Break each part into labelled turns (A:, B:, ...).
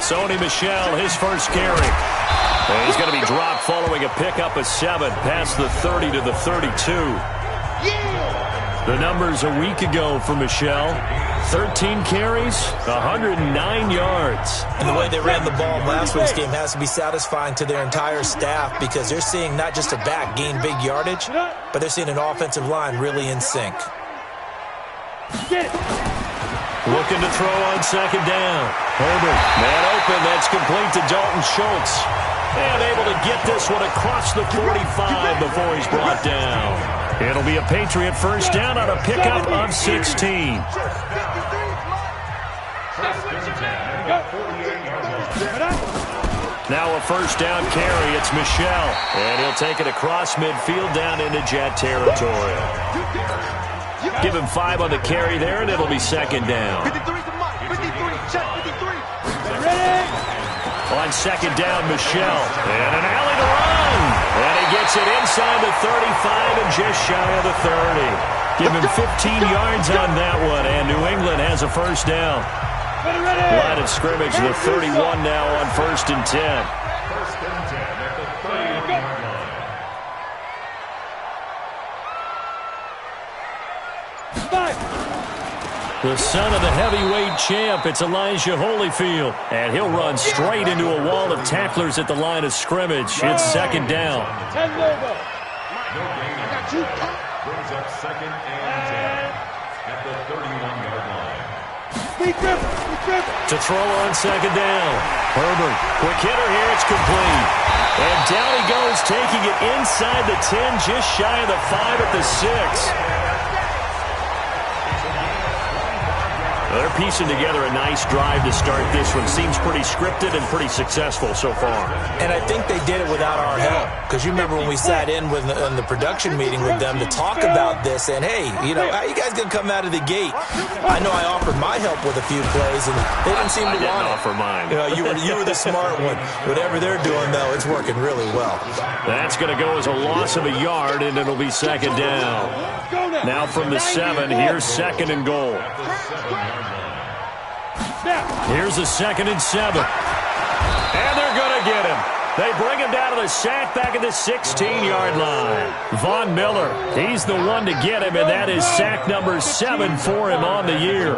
A: Sony Michel, his first carry. And he's going to be dropped following a pickup of 7 past the 30 to the 32. The numbers a week ago for Michel: 13 carries, 109 yards.
B: And the way they ran the ball in last week's game has to be satisfying to their entire staff, because they're seeing not just a back gain big yardage, but they're seeing an offensive line really in sync.
A: Looking to throw on second down. Herbert, man open. That's complete to Dalton Schultz. And able to get this one across the 45 before he's brought down. It'll be a Patriot first down on a pickup of 16. Now a first down carry. It's Michel. And he'll take it across midfield down into Jet territory. Give him 5 on the carry there, and it'll be second down.
C: 53 to Mike. 53, check 53.
A: On second down, Michel. And an alley to run. And he gets it inside the 35 and just shy of the 30. Give him 15 yards on that one, and New England has a first down. Line of scrimmage, the 31 now on 1st and 10. The son of the heavyweight champ, it's Elijah Holyfield. And he'll run straight into a wall of tacklers at the line of scrimmage. It's second down.
D: Brings up second and 10 at the 31-yard line.
A: To throw on second down. Herbert, quick hitter here, it's complete. And down he goes, taking it inside the 10, just shy of the 5 at the 6. They're piecing together a nice drive to start this one. Seems pretty scripted and pretty successful so far.
B: And I think they did it without our help. Because you remember when we sat in the production meeting with them to talk about this, and hey, you know, how you guys going to come out of the gate? I know I offered my help with a few plays, and they didn't seem to want it.
A: I didn't offer mine.
B: You were the smart one. Whatever they're doing, though, it's working really well.
A: That's going to go as a loss of a yard, and it'll be second down. Now from the 7, here's second and goal. Here's a 2nd and 7. And they're going to get him. They bring him down to the sack back at the 16-yard line. Von Miller, he's the one to get him, and that is sack number 7 for him on the year.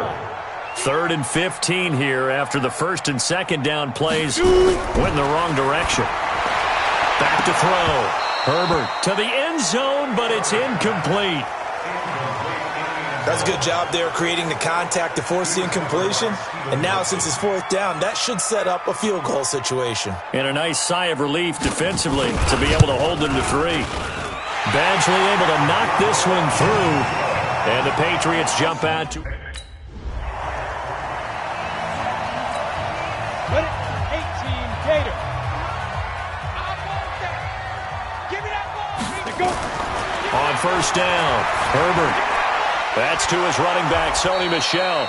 A: 3rd and 15 here after the 1st and 2nd down plays went in the wrong direction. Back to throw. Herbert to the end zone, but it's incomplete.
B: That's a good job there creating the contact to force the incompletion. And now, since it's 4th down, that should set up a field goal situation.
A: And a nice sigh of relief defensively to be able to hold them to 3. Badgley able to knock this one through. And the Patriots jump out to...
C: 18, Gator. Give me that ball.
A: On first down, Herbert. That's to his running back, Sony Michel.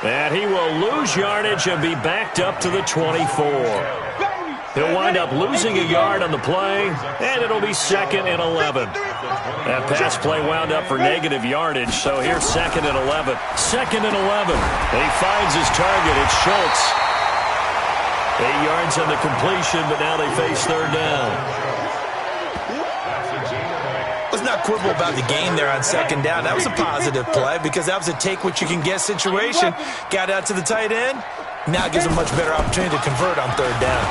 A: And he will lose yardage and be backed up to the 24. He'll wind up losing a yard on the play, and it'll be 2nd and 11. That pass play wound up for negative yardage, so here's 2nd and 11. 2nd and 11. He finds his target. It's Schultz. 8 yards on the completion, but now they face 3rd down.
B: Let's not quibble about the gain there on 2nd down. That was a positive play because that was a take-what-you-can-get situation. Got out to the tight end. Now gives him much better opportunity to convert on 3rd down.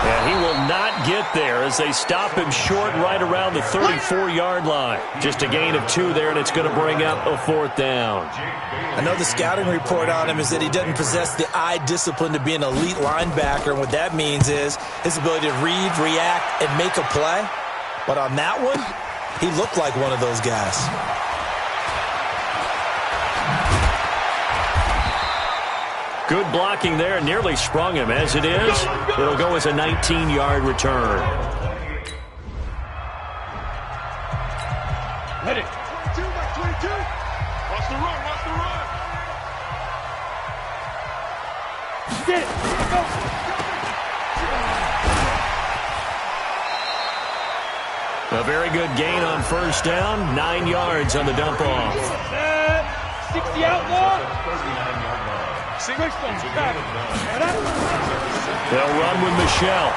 A: And he will not get there as they stop him short right around the 34-yard line. Just a gain of 2 there, and it's going to bring up a 4th down.
B: I know the scouting report on him is that he doesn't possess the eye discipline to be an elite linebacker, and what that means is his ability to read, react, and make a play. But on that one, he looked like one of those guys.
A: Good blocking there, nearly sprung him. As it is, it'll go as a 19-yard return.
C: Ready. 22 by 22. Watch the run, watch the run. Get it. Go.
A: A very good gain on first down. 9 yards on the dump off.
C: 60 outlaw. 39-yard line.
A: They'll run with Michel.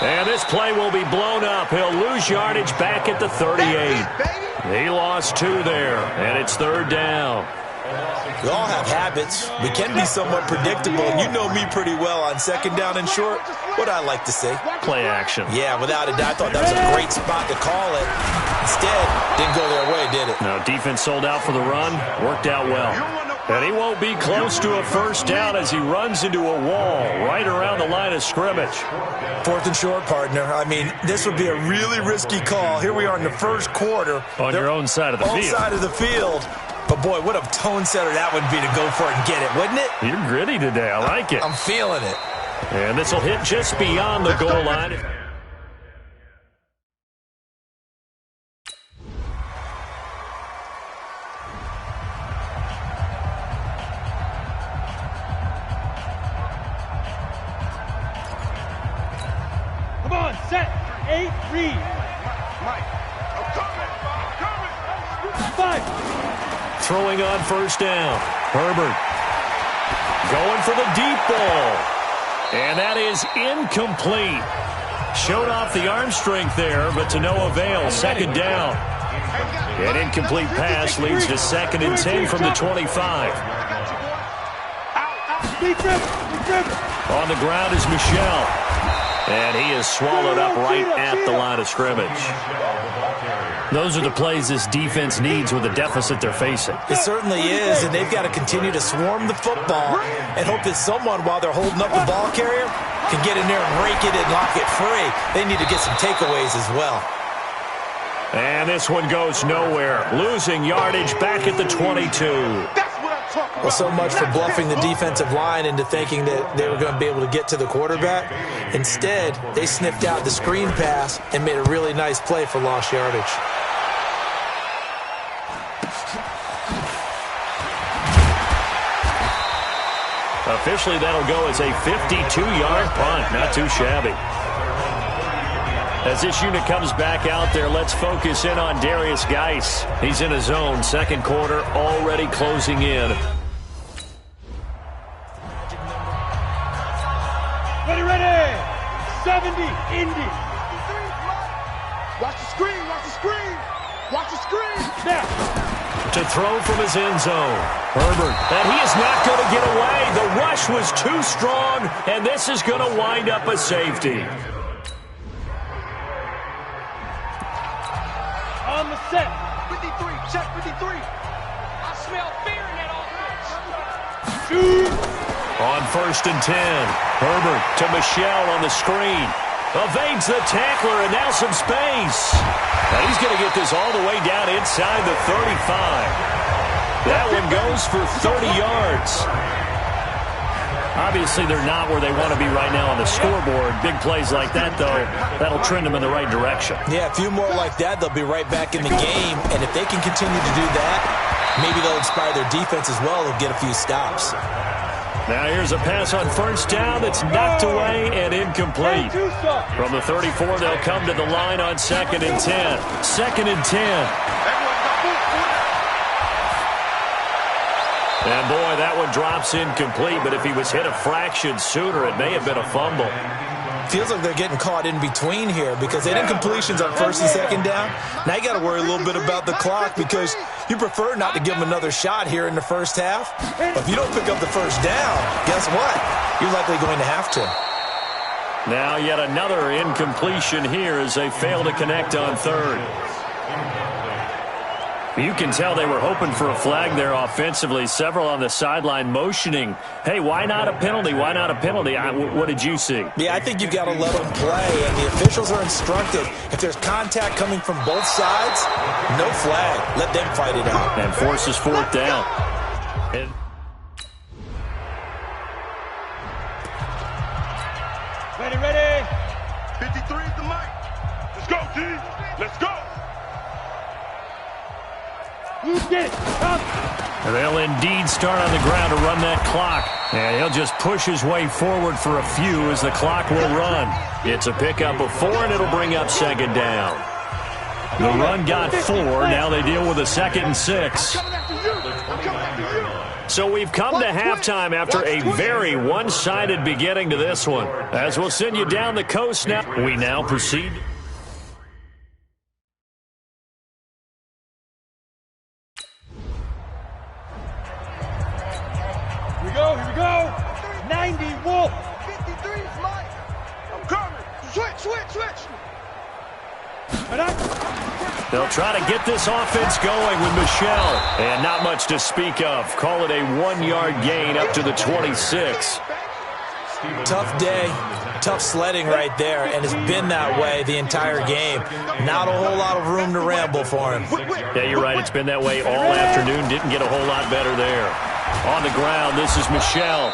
A: And this play will be blown up. He'll lose yardage back at the 38. He lost 2 there, and it's 3rd down.
B: We all have habits. We can be somewhat predictable, and you know me pretty well on 2nd down and short. What I like to see.
A: Play action.
B: Yeah, without a doubt. I thought that was a great spot to call it. Instead, didn't go their way, did it?
A: No, defense sold out for the run. Worked out well. And he won't be close to a 1st down as he runs into a wall right around the line of scrimmage.
B: 4th and short, partner. I mean, this would be a really risky call. Here we are in the 1st quarter.
A: On your own side of the field.
B: Own side of the field. But, boy, what a tone setter that would be to go for it and get it, wouldn't it?
A: You're gritty today. I like it.
B: I'm feeling it.
A: And this will hit just beyond the goal line.
C: Come on, set. 8, read. Mike, I'm coming. 5.
A: Throwing on 1st down. Herbert going for the deep ball. And that is incomplete. Showed off the arm strength there, but to no avail. 2nd down. An incomplete pass leads to 2nd and 10 from the 25. On the ground is Michel. And he is swallowed up right at the line of scrimmage. Those are the plays this defense needs with the deficit they're facing.
B: It certainly is, and they've got to continue to swarm the football and hope that someone, while they're holding up the ball carrier, can get in there and rake it and lock it free. They need to get some takeaways as well.
A: And this one goes nowhere. Losing yardage back at the 22.
B: Well, so much for bluffing the defensive line into thinking that they were going to be able to get to the quarterback. Instead, they sniffed out the screen pass and made a really nice play for lost yardage.
A: Officially, that'll go as a 52-yard punt. Not too shabby. As this unit comes back out there, let's focus in on Darius Geis. He's in his zone. 2nd quarter already closing in.
C: Ready. 70, Indy. Watch the screen. Watch the screen. Now.
A: To throw from his end zone. Herbert. And he is not going to get away. The rush was too strong, and this is going to wind up a safety.
C: On the set. 53. Check 53. I smell fear in that offense. Shoot.
A: On 1st and 10. Herbert to Michel on the screen. Evades the tackler, and now some space. Now he's going to get this all the way down inside the 35. That one goes for 30 yards. Obviously, they're not where they want to be right now on the scoreboard. Big plays like that, though, that'll trend them in the right direction.
B: Yeah, a few more like that, they'll be right back in the game. And if they can continue to do that, maybe they'll inspire their defense as well. They'll get a few stops.
A: Now here's a pass on 1st down that's knocked away and incomplete. From the 34, they'll come to the line on 2nd and 10. 2nd and 10. And, boy, that one drops incomplete, but if he was hit a fraction sooner, it may have been a fumble.
B: Feels like they're getting caught in between here because they had incompletions on 1st and 2nd down. Now you got to worry a little bit about the clock because you prefer not to give them another shot here in the 1st half. But if you don't pick up the 1st down, guess what? You're likely going to have to.
A: Now yet another incompletion here as they fail to connect on 3rd. You can tell they were hoping for a flag there offensively. Several on the sideline motioning, hey, why not a penalty? Why not a penalty? What did you see?
B: Yeah, I think you got to let them play, and the officials are instructed. If there's contact coming from both sides, no flag. Let them fight it out.
A: And forces 4th down. And
C: Ready. 53 is the mic. Let's go, team. Let's go.
A: And they'll indeed start on the ground to run that clock. And he'll just push his way forward for a few as the clock will run. It's a pickup of 4, and it'll bring up 2nd down. The run got 4. Now they deal with a 2nd and 6. So we've come to halftime after a very one-sided beginning to this one. As we'll send you down the coast now, we now proceed.
C: Here we go. 90, Wolf. 53 is Mike. I'm coming. Switch.
A: They'll try to get this offense going with Michelle. And not much to speak of. Call it a 1-yard gain up to the 26.
B: Tough day, tough sledding right there, and it's been that way the entire game. Not a whole lot of room to ramble for him.
A: Yeah, you're right. It's been that way all afternoon. Didn't get a whole lot better there. On the ground, this is Michelle.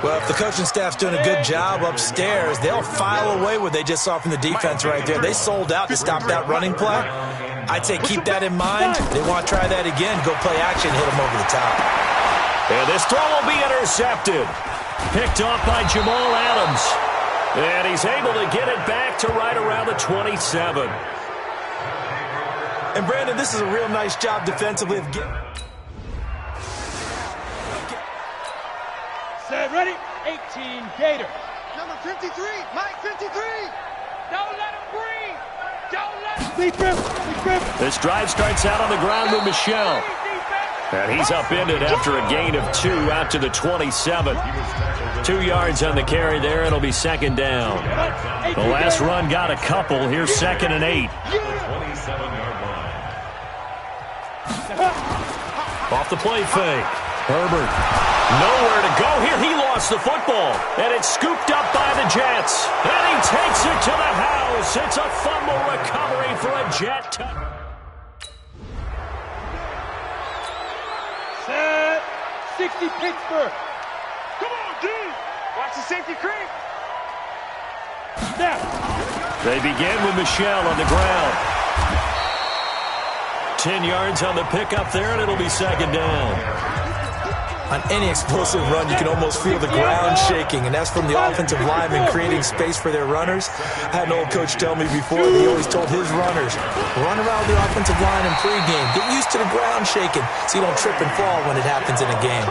B: Well, if the coaching staff's doing a good job upstairs, they'll file away what they just saw from the defense right there. They sold out to stop that running play. I'd say keep that in mind. They want to try that again. Go play action, hit them over the top.
A: And this throw will be intercepted. Picked off by Jamal Adams. And he's able to get it back to right around the 27.
B: And, Brandon, this is a real nice job defensively of getting...
C: Set, ready? 18, Gator.
E: Number 53, Mike 53.
C: Don't let him breathe. Don't let him... Deep.
A: This drive starts out on the ground with Michelle. And he's upended after a gain of 2 out to the 27. 2 yards on the carry there. It'll be second down. The last run got a couple. Here's 2nd and 8. Off the play fake. Herbert. Nowhere to go here. He lost the football. And it's scooped up by the Jets. And he takes it to the house. It's a fumble recovery for a Jet touchdown.
C: Set. 60, Pittsburgh. Come on, D. Watch the safety creep. Snap.
A: They begin with Michelle on the ground. 10 yards on the pickup there, and it'll be second down.
B: On any explosive run, you can almost feel the ground shaking, and that's from the offensive linemen creating space for their runners. I had an old coach tell me before, he always told his runners, run around the offensive line in pregame. Get used to the ground shaking so you don't trip and fall when it happens in a game.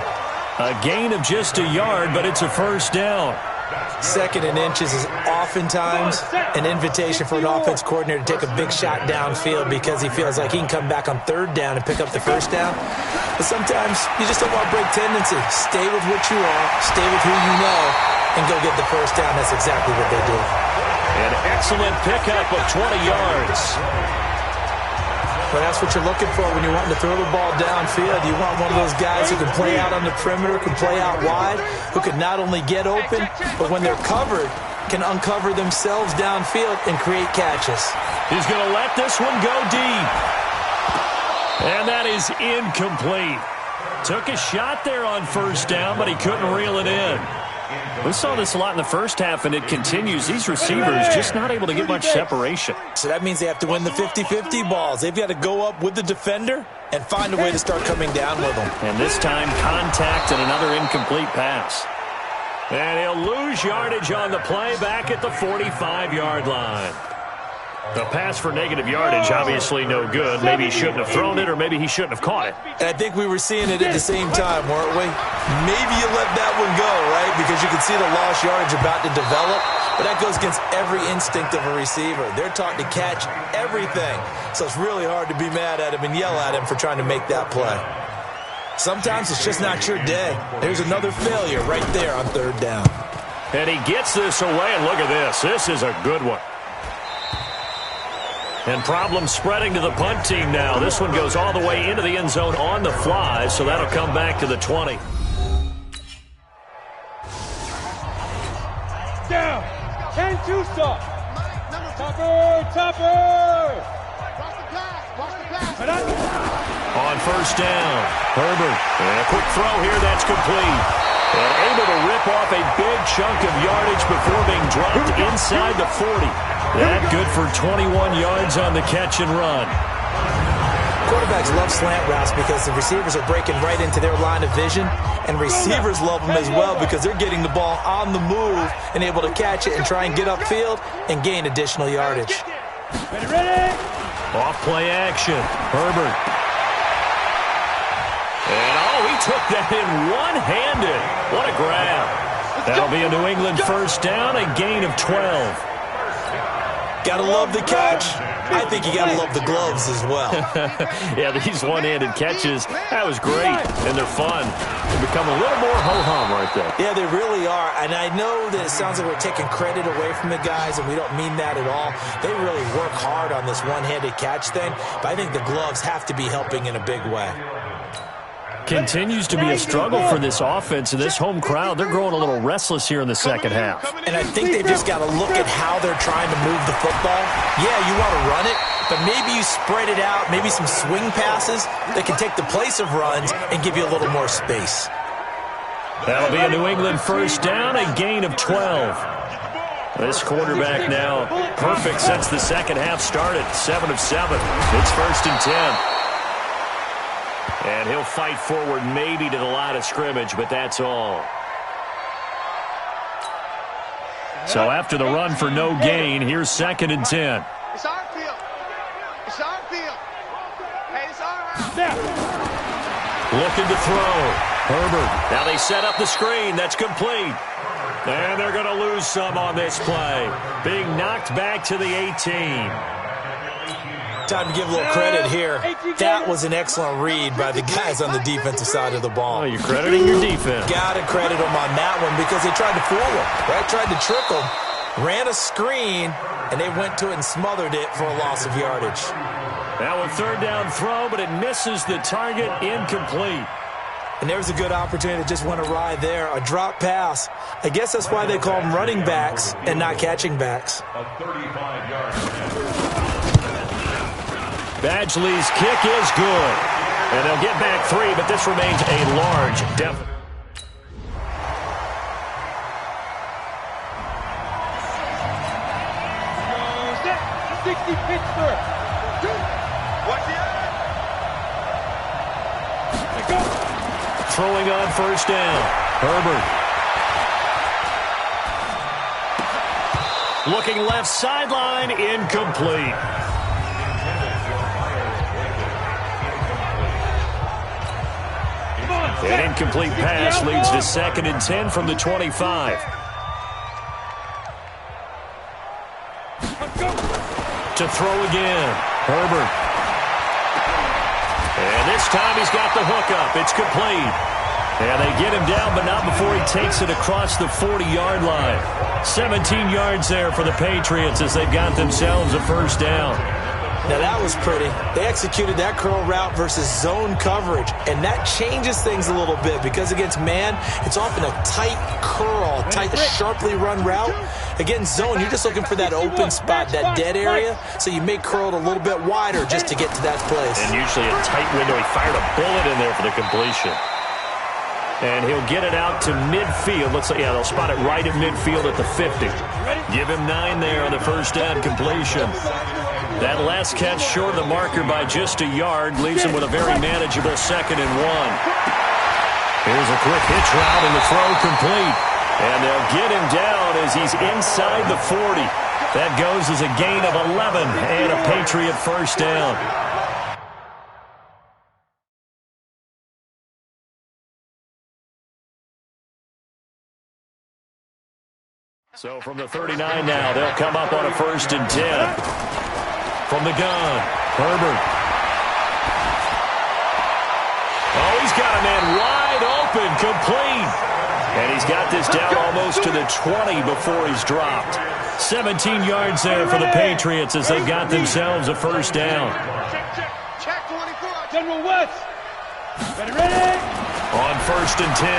A: A gain of just a yard, but it's a first down.
B: 2nd and inches is oftentimes an invitation for an offense coordinator to take a big shot downfield because he feels like he can come back on 3rd down and pick up the first down. But sometimes you just don't want to break tendency. Stay with what you are, stay with who you know, and go get the first down. That's exactly what they do.
A: An excellent pickup of 20 yards.
B: But that's what you're looking for when you're wanting to throw the ball downfield. You want one of those guys who can play out on the perimeter, can play out wide, who can not only get open, but when they're covered, can uncover themselves downfield and create catches.
A: He's going to let this one go deep. And that is incomplete. Took a shot there on first down, but he couldn't reel it in. We saw this a lot in the first half, and it continues. These receivers just not able to get much separation.
B: So that means they have to win the 50-50 balls. They've got to go up with the defender and find a way to start coming down with them.
A: And this time, contact and another incomplete pass. And he'll lose yardage on the play back at the 45-yard line. The pass for negative yardage, obviously no good. Maybe he shouldn't have thrown it, or maybe he shouldn't have caught it.
B: And I think we were seeing it at the same time, weren't we? Maybe you let that one go, right? Because you can see the lost yardage about to develop. But that goes against every instinct of a receiver. They're taught to catch everything. So it's really hard to be mad at him and yell at him for trying to make that play. Sometimes it's just not your day. There's another failure right there on 3rd down.
A: And he gets this away, and look at this. This is a good one. And problems spreading to the punt team now. This one goes all the way into the end zone on the fly, so that'll come back to the 20.
C: Down. 10 Tucson. Topper.
A: On first down, Herbert. And a quick throw here, that's complete. And able to rip off a big chunk of yardage before being dropped inside the 40. That good for 21 yards on the catch and run.
B: Quarterbacks love slant routes because the receivers are breaking right into their line of vision, and receivers love them as well because they're getting the ball on the move and able to catch it and try and get upfield and gain additional yardage.
C: Ready.
A: Off play action. Herbert. took that in one-handed. What a grab. That'll be a New England first down, a gain of 12.
B: Gotta love the catch. I think you gotta love the gloves as well.
A: Yeah, these one-handed catches, that was great, and they're fun. They become a little more ho-hum right there.
B: Yeah, they really are, and I know that it sounds like we're taking credit away from the guys, and we don't mean that at all. They really work hard on this one-handed catch thing, but I think the gloves have to be helping in a big way.
A: Continues to be a struggle for this offense, and this home crowd, they're growing a little restless here in the second half.
B: And I think they've just got to look at how they're trying to move the football. Yeah, you want to run it, but maybe you spread it out, maybe some swing passes that can take the place of runs and give you a little more space.
A: That'll be a New England first down, a gain of 12. This quarterback now perfect since the second half started, 7 of 7. It's first and 10. And he'll fight forward maybe to the line of scrimmage, but that's all. So after the run for no gain, here's second and 10.
E: It's our field. It's our field. Hey, it's our house.
A: Looking to throw. Herbert. Now they set up the screen. That's complete. And they're going to lose some on this play. Being knocked back to the 18.
B: Time to give a little credit here. That was an excellent read by the guys on the defensive side of the ball.
A: Oh, you're crediting your defense.
B: Got to credit them on that one because they tried to fool them, right? Tried to trick them, ran a screen, and they went to it and smothered it for a loss of yardage.
A: Now a third down throw, but it misses the target, incomplete.
B: And there's a good opportunity that just went awry there. A drop pass. I guess that's why they call them running backs and not catching backs.
D: A 35-yard catch.
A: Badgley's kick is good. And they'll get back 3, but this remains a large deficit. Throwing on first down. Herbert. Looking left sideline, incomplete. An incomplete pass leads to second and 10 from the 25. To throw again. Herbert. And this time he's got the hook up. It's complete. And they get him down, but not before he takes it across the 40-yard line. 17 yards there for the Patriots as they've got themselves a first down.
B: Now that was pretty. They executed that curl route versus zone coverage, and that changes things a little bit because against man, it's often a tight curl, tight, sharply run route. Against zone, you're just looking for that open spot, that dead area, so you make curl a little bit wider just to get to that place.
A: And usually a tight window. He fired a bullet in there for the completion. And he'll get it out to midfield. Looks like, yeah, they'll spot it right at midfield at the 50. Give him 9 there on the first down completion. That last catch short of the marker by just a yard leaves him with a very manageable second and 1. Here's a quick hitch route and the throw complete. And they'll get him down as he's inside the 40. That goes as a gain of 11 and a Patriot first down. So from the 39 now, they'll come up on a first and 10. From the gun, Herbert. Oh, he's got a man wide open, complete. And he's got this down almost to the 20 before he's dropped. 17 yards there for the Patriots as they've got themselves a first down.
E: Check 24.
C: General West. Ready.
A: On first and 10,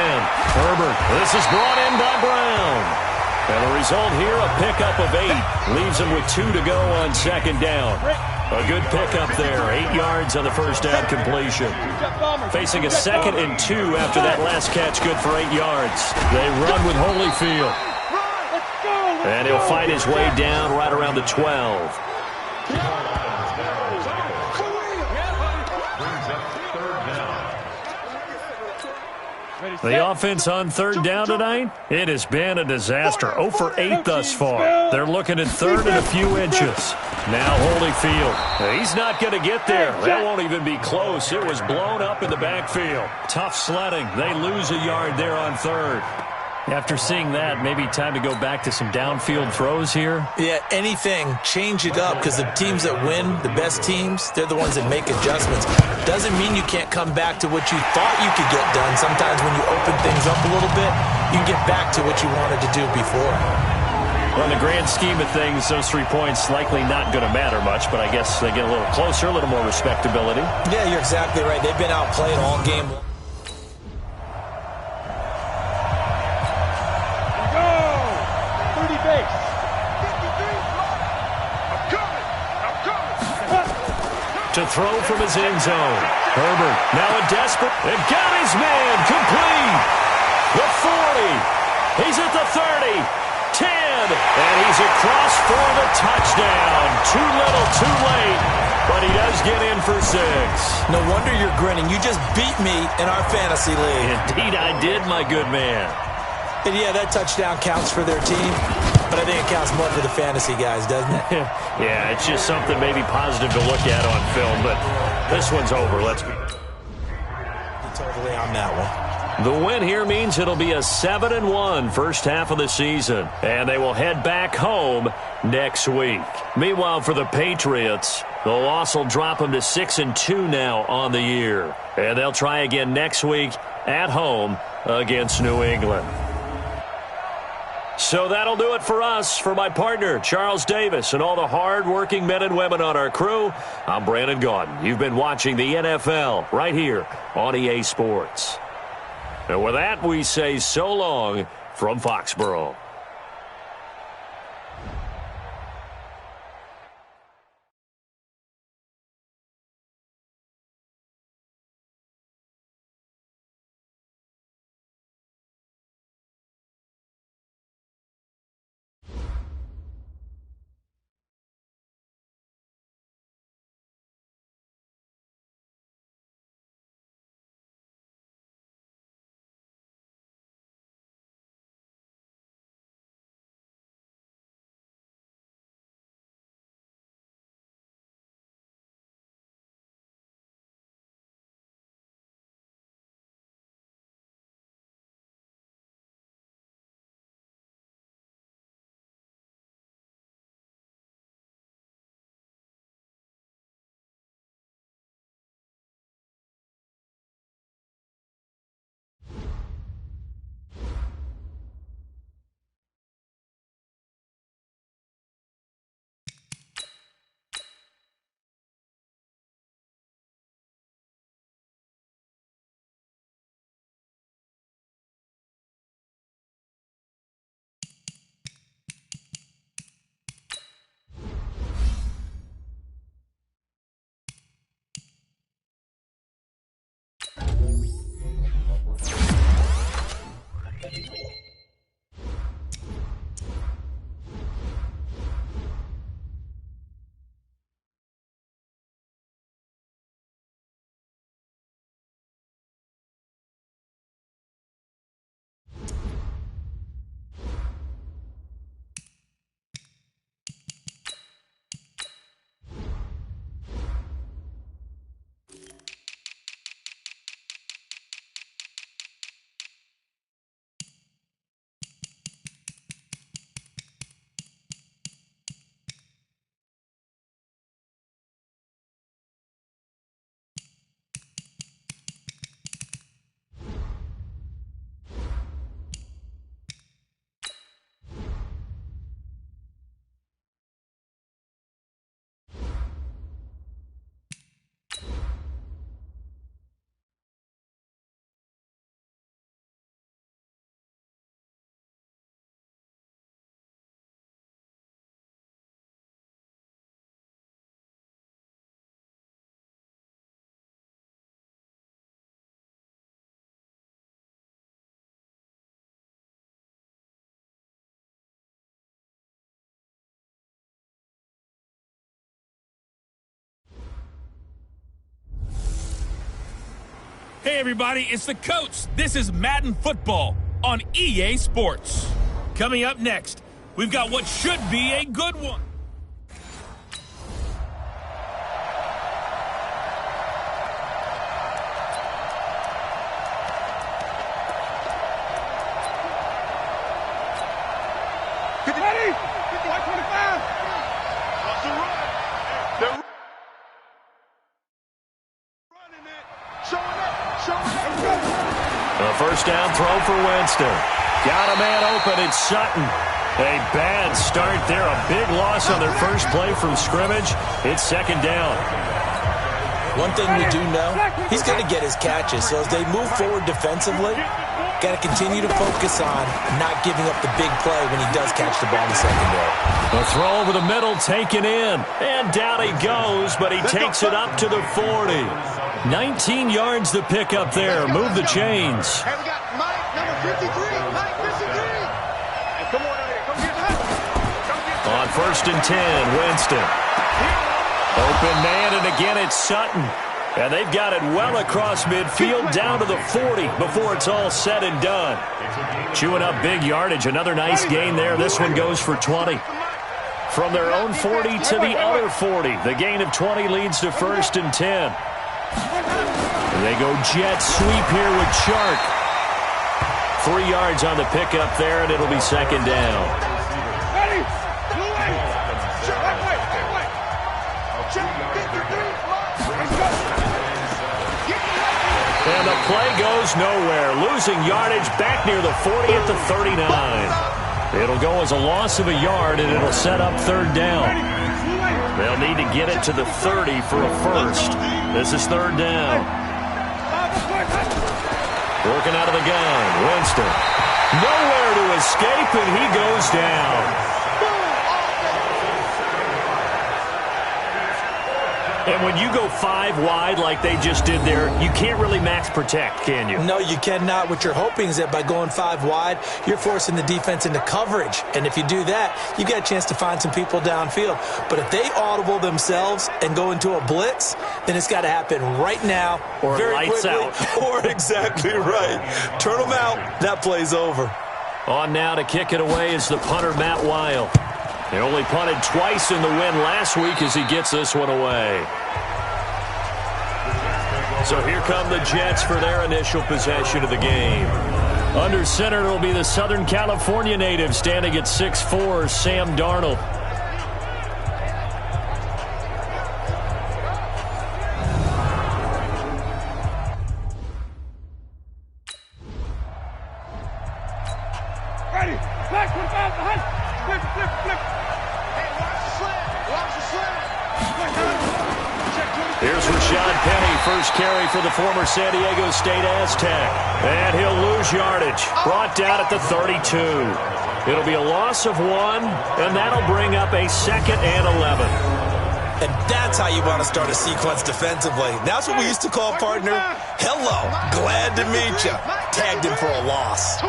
A: Herbert. This is brought in by Brown. And the result here, a pickup of 8. Leaves him with 2 to go on second down. A good pickup there. 8 yards on the first down completion. Facing a second and 2 after that last catch, good for 8 yards. They run with Holyfield. And he'll fight his way down right around the 12. The offense on third down tonight, it has been a disaster. 0 for 8 thus far. They're looking at third and a few inches. Now Holyfield. He's not going to get there. That won't even be close. It was blown up in the backfield. Tough sledding. They lose a yard there on third. After seeing that, maybe time to go back to some downfield throws here.
B: Yeah, anything, change it up, because the teams that win, the best teams, they're the ones that make adjustments. Doesn't mean you can't come back to what you thought you could get done. Sometimes when you open things up a little bit, you can get back to what you wanted to do before.
A: Well, in the grand scheme of things, those 3 points likely not going to matter much, but I guess they get a little closer, a little more respectability.
B: Yeah, you're exactly right. They've been outplayed all game long.
A: To throw from his end zone. Herbert now a desperate and got his man complete. The 40. He's at the 30. 10. And he's across for the touchdown. Too little, too late. But he does get in for 6.
B: No wonder you're grinning. You just beat me in our fantasy league.
A: Indeed I did, my good man.
B: And yeah, that touchdown counts for their team, but I think it counts more for the fantasy guys, doesn't it?
A: Yeah, it's just something maybe positive to look at on film, but this one's over. Let's be
B: totally on that one.
A: The win here means it'll be a 7-1 first half of the season, and they will head back home next week. Meanwhile, for the Patriots, the loss will drop them to 6-2 now on the year, and they'll try again next week at home against New England. So that'll do it for us. For my partner, Charles Davis, and all the hard-working men and women on our crew, I'm Brandon Gaudin. You've been watching the NFL right here on EA Sports. And with that, we say so long from Foxborough.
F: Hey everybody, it's the coach. This is Madden Football on EA Sports. Coming up next, we've got what should be a good one.
C: Ready? 125. What's the run? They're running it. Showing up.
A: A first down throw for Winston. Got a man open. It's Sutton. A bad start there. A big loss on their first play from scrimmage. It's second down.
B: One thing we do know, he's going to get his catches. So as they move forward defensively, got to continue to focus on not giving up the big play when he does catch the ball in the secondary.
A: A throw over the middle taken in. And down he goes, but he takes it up to the 40. 19 yards to pick up there. Move the chains.
E: Hey, we got Mike, number 53. Mike, 53. Hey, come on out here. Come get that.
A: On first and 10, Winston. Open man, and again it's Sutton. And they've got it well across midfield down to the 40 before it's all said and done. Chewing up big yardage. Another nice gain there. This one goes for 20. From their own 40 to the other 40. The gain of 20 leads to first and 10. They go jet sweep here with Chark. 3 yards on the pickup there, and it'll be second down. And the play goes nowhere. Losing yardage back near the 40 at the 39. It'll go as a loss of a yard, and it'll set up third down. They'll need to get it to the 30 for a first. This is third down. Working out of the gun, Winston. Nowhere to escape, and he goes down. And when you go 5 wide like they just did there, you can't really max protect, can you?
B: No, you cannot. What you're hoping is that by going 5 wide, you're forcing the defense into coverage. And if you do that, you get a chance to find some people downfield. But if they audible themselves and go into a blitz, then it's got to happen right now.
A: Or
B: very
A: lights
B: quickly,
A: out.
B: Or exactly right. Turn them out. That play's over.
A: On now to kick it away is the punter, Matt Weil. He only punted twice in the win last week as he gets this one away. So here come the Jets for their initial possession of the game. Under center, it'll be the Southern California native standing at 6'4", Sam Darnold.
C: Ready. Back 25 behind. Flip. Hey, watch the slant. Watch the slant.
A: Here's Rashad Penny, first carry for the former San Diego State Aztec. And he'll lose yardage. Brought down at the 32. It'll be a loss of 1, and that'll bring up a second and 11.
B: And that's how you want to start a sequence defensively. That's what we used to call, partner, hello, glad to meet you. Tagged him for a loss.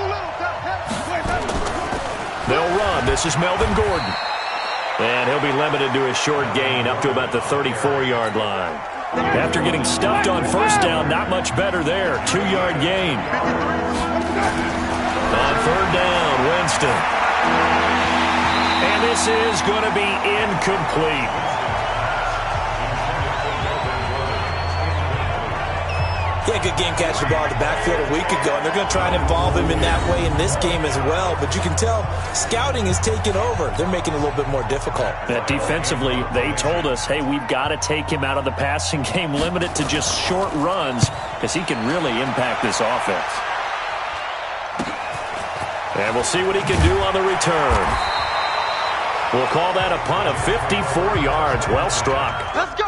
A: They'll run. This is Melvin Gordon. And he'll be limited to a short gain up to about the 34-yard line. After getting stuffed on first down, not much better there. 2-yard gain. On third down, Winston. And this is going to be incomplete.
B: He had a good game catching the ball in the backfield a week ago, and they're going to try and involve him in that way in this game as well. But you can tell scouting is taking over. They're making it a little bit more difficult.
A: Defensively, they told us, hey, we've got to take him out of the passing game, limit it to just short runs, because he can really impact this offense. And we'll see what he can do on the return. We'll call that a punt of 54 yards. Well struck.
E: Let's go.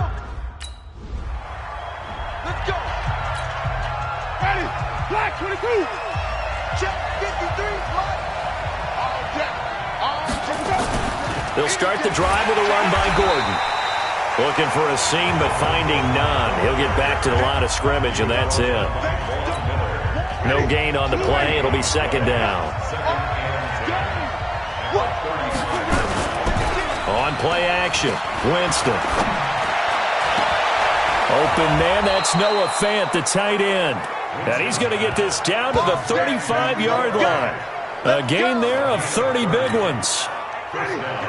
C: Ready. Black 22.
E: Check 53. All day.
A: They'll start the drive with a run by Gordon. Looking for a seam, but finding none. He'll get back to the line of scrimmage, and that's it. No gain on the play. It'll be second down. On play action, Winston. Open man, that's Noah Fant, the tight end. And he's going to get this down to the 35-yard line. A gain there of 30 big ones.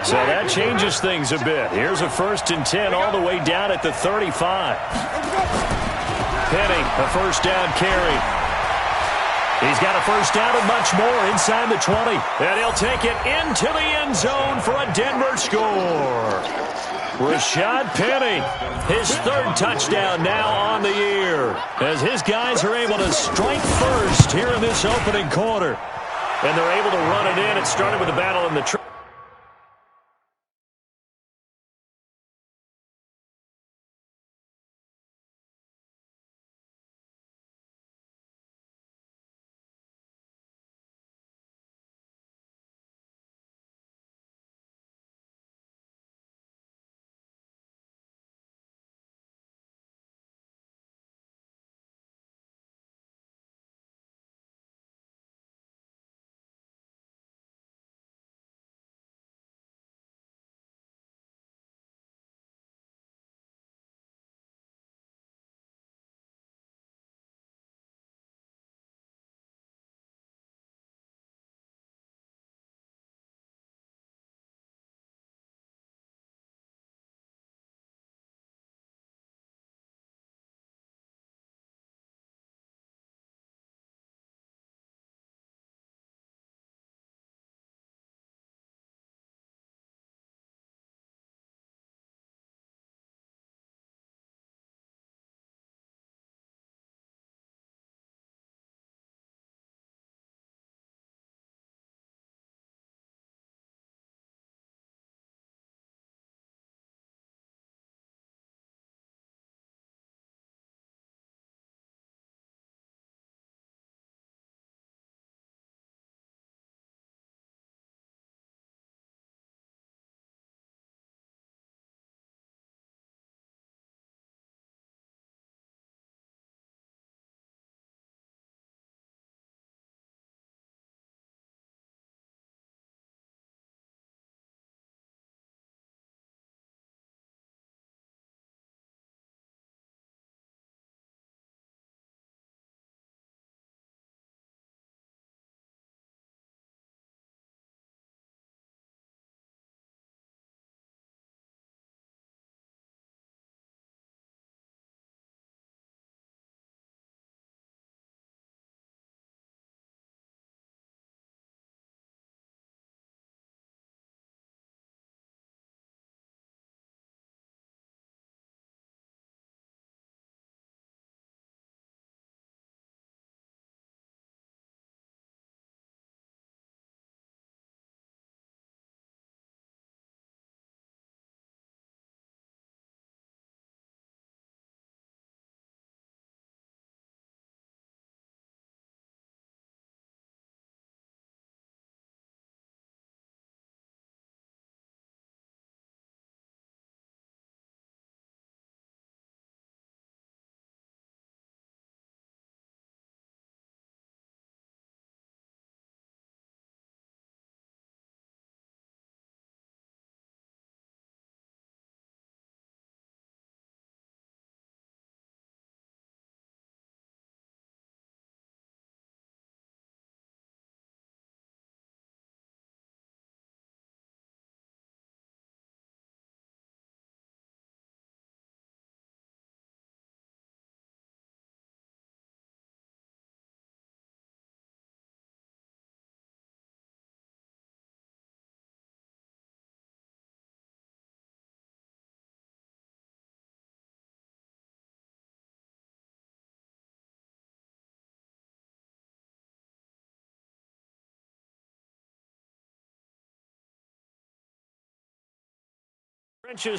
A: So that changes things a bit. Here's a 1st and 10 all the way down at the 35. Penny, a first down carry. He's got a first down and much more inside the 20. And he'll take it into the end zone for a Denver score. Rashad Penny, his 3rd touchdown now on the year, as his guys are able to strike first here in this opening quarter. And they're able to run it in. It started with a battle in the trenches.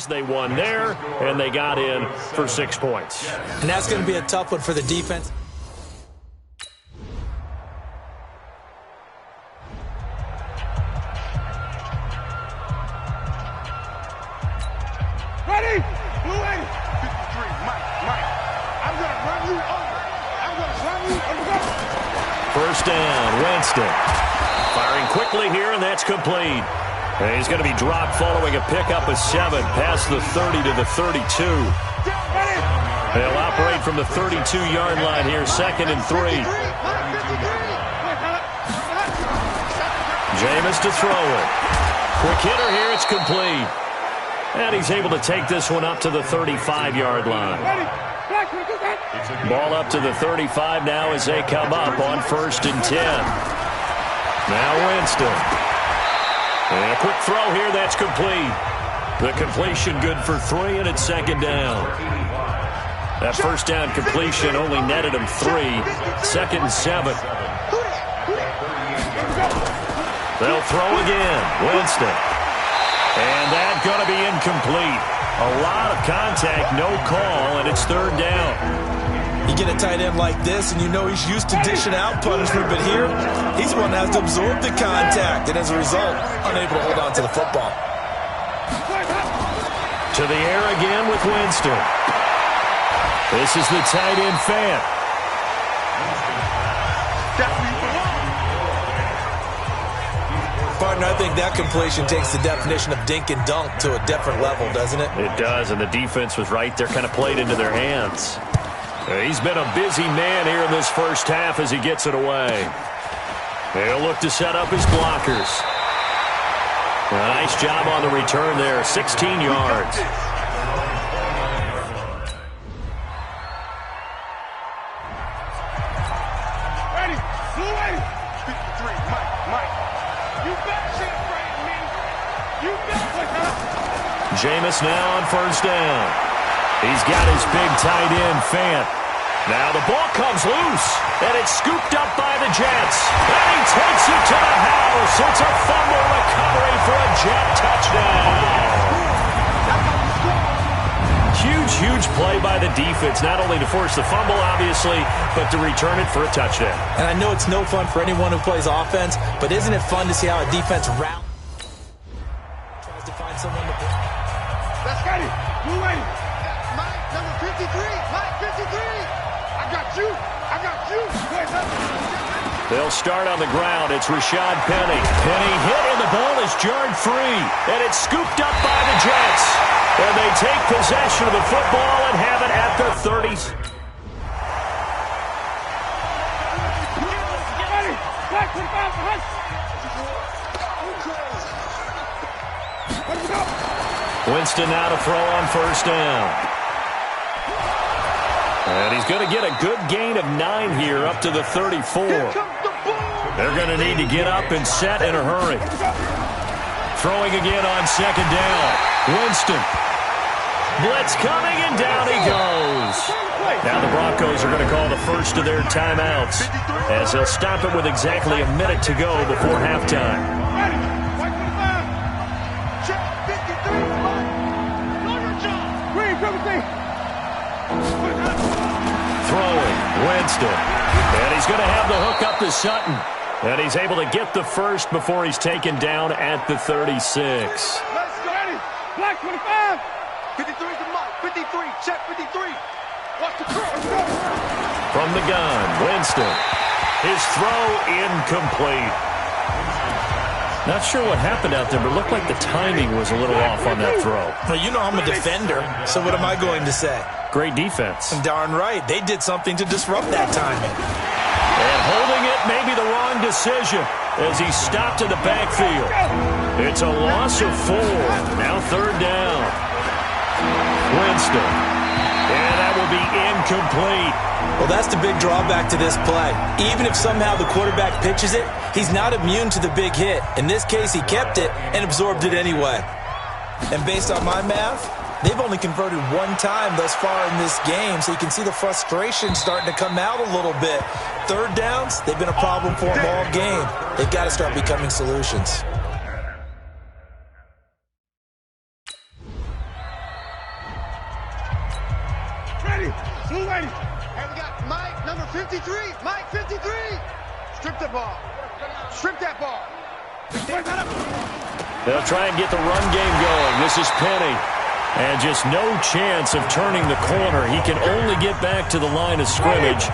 A: They won there, and they got in for 6 points.
B: And that's going to be a tough one for the defense.
E: Ready? Blue 80. 53, Mike. I'm going to run you over. I'm going to run you over.
A: First down, Winston. Firing quickly here, and that's complete. And he's going to be dropped following a pickup of 7 past the 30 to the 32.
E: Ready?
A: They'll operate from the 32-yard line here, 2nd and 3. Jameis to throw it. Quick hitter here, it's complete. And he's able to take this one up to the 35-yard line. Ball up to the 35 now as they come up on 1st and 10. Now Winston. And a quick throw here, that's complete. The completion good for 3, and it's 2nd down. That 1st down completion only netted him 3. 2nd and 7. They'll throw again. Winston. And that's going to be incomplete. A lot of contact, no call, and it's 3rd down.
B: You get a tight end like this, and you know he's used to dishing out punishment, but here, he's the one that has to absorb the contact, and as a result, unable to hold on to the football.
A: To the air again with Winston. This is the tight end Fant.
B: Partner, I think that completion takes the definition of dink and dunk to a different level, doesn't it?
A: It does, and the defense was right there, kind of played into their hands. He's been a busy man here in this 1st half as he gets it away. He'll look to set up his blockers. A nice job on the return there, 16 yards.
E: Ready, blue ready. 53, Mike. You bet shit, man. You bet.
A: Jameis now on 1st down. He's got his big tight end, Fant. Now the ball comes loose, and it's scooped up by the Jets. And he takes it to the house. It's a fumble recovery for a Jet touchdown. Huge play by the defense, not only to force the fumble, obviously, but to return it for a touchdown.
B: And I know it's no fun for anyone who plays offense, but isn't it fun to see how a defense rallies? Tries to find someone to block.
E: Let's get it. Blue ready. Mike, number 53. Mike, 53. I got you.
A: They'll start on the ground. It's Rashad Penny. Penny hit, and the ball is jarred free. And it's scooped up by the Jets. And they take possession of the football and have it at the 30s. Winston now to throw on 1st down. And he's going to get a good gain of 9 here up to the 34. They're going to need to get up and set in a hurry. Throwing again on 2nd down. Winston. Blitz coming, and down he goes. Now the Broncos are going to call the first of their timeouts as they'll stop it with exactly a minute to go before halftime. Throwing, Winston. And he's going to have the hook up to Sutton. And he's able to get the first before he's taken down at the 36.
E: Let's go. Ready. Black 25. 53 to Mike. 53. Check 53. Watch the cross.
A: From the gun, Winston. His throw incomplete. Not sure what happened out there, but it looked like the timing was a little off on that throw.
B: Well, you know I'm a defender, so what am I going to say?
A: Great defense.
B: Darn right. They did something to disrupt that timing.
A: And holding it may be the wrong decision as he stopped in the backfield. It's a loss of 4. Now 3rd down. Winston. And that will be incomplete.
B: Well, that's the big drawback to this play. Even if somehow the quarterback pitches it, he's not immune to the big hit. In this case, he kept it and absorbed it anyway. And based on my math, they've only converted 1 time thus far in this game, so you can see the frustration starting to come out a little bit. 3rd downs, they've been a problem for them all game. They've got to start becoming solutions.
E: Ready. Blue ready. And we got Mike, number 53. Mike, 53. Strip the ball. Strip that ball.
A: They'll try and get the run game going. This is Penny. And just no chance of turning the corner. He can only get back to the line of scrimmage.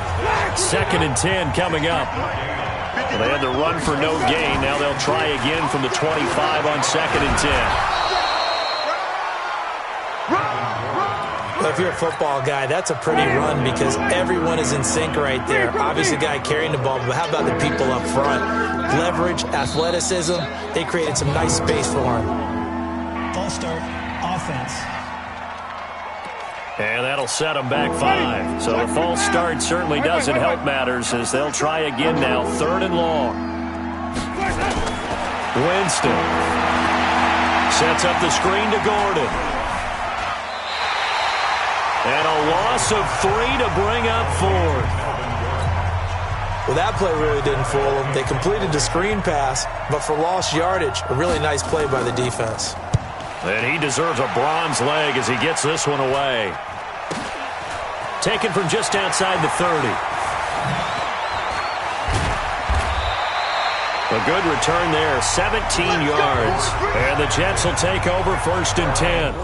A: 2nd and 10 coming up. Well, they had the run for no gain. Now they'll try again from the 25 on 2nd and 10.
B: Well, if you're a football guy, that's a pretty run because everyone is in sync right there. Obviously, the guy carrying the ball, but how about the people up front? Leverage, athleticism, they created some nice space for him.
G: False start, offense.
A: And that'll set them back 5. So the false start certainly doesn't help matters as they'll try again now, 3rd and long. Winston sets up the screen to Gordon. And a loss of 3 to bring up 4th.
B: Well, that play really didn't fool them. They completed the screen pass, but for lost yardage, a really nice play by the defense.
A: And he deserves a bronze leg as he gets this one away. Taken from just outside the 30. A good return there, 17 yards. And the Jets will take over 1st and 10.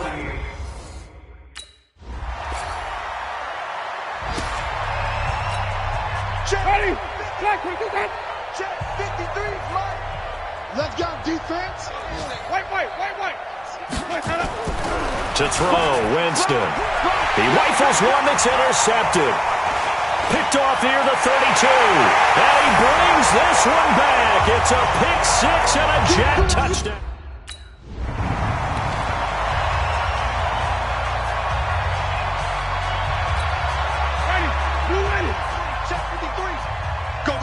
E: Ready? Check 53, Mike. Let's go, defense. Wait.
A: To throw, Winston. He rifles one that's intercepted. Picked off near the 32. And he brings this one back. It's a pick 6 and a Jet touchdown.
E: Ready. Check 53. Go.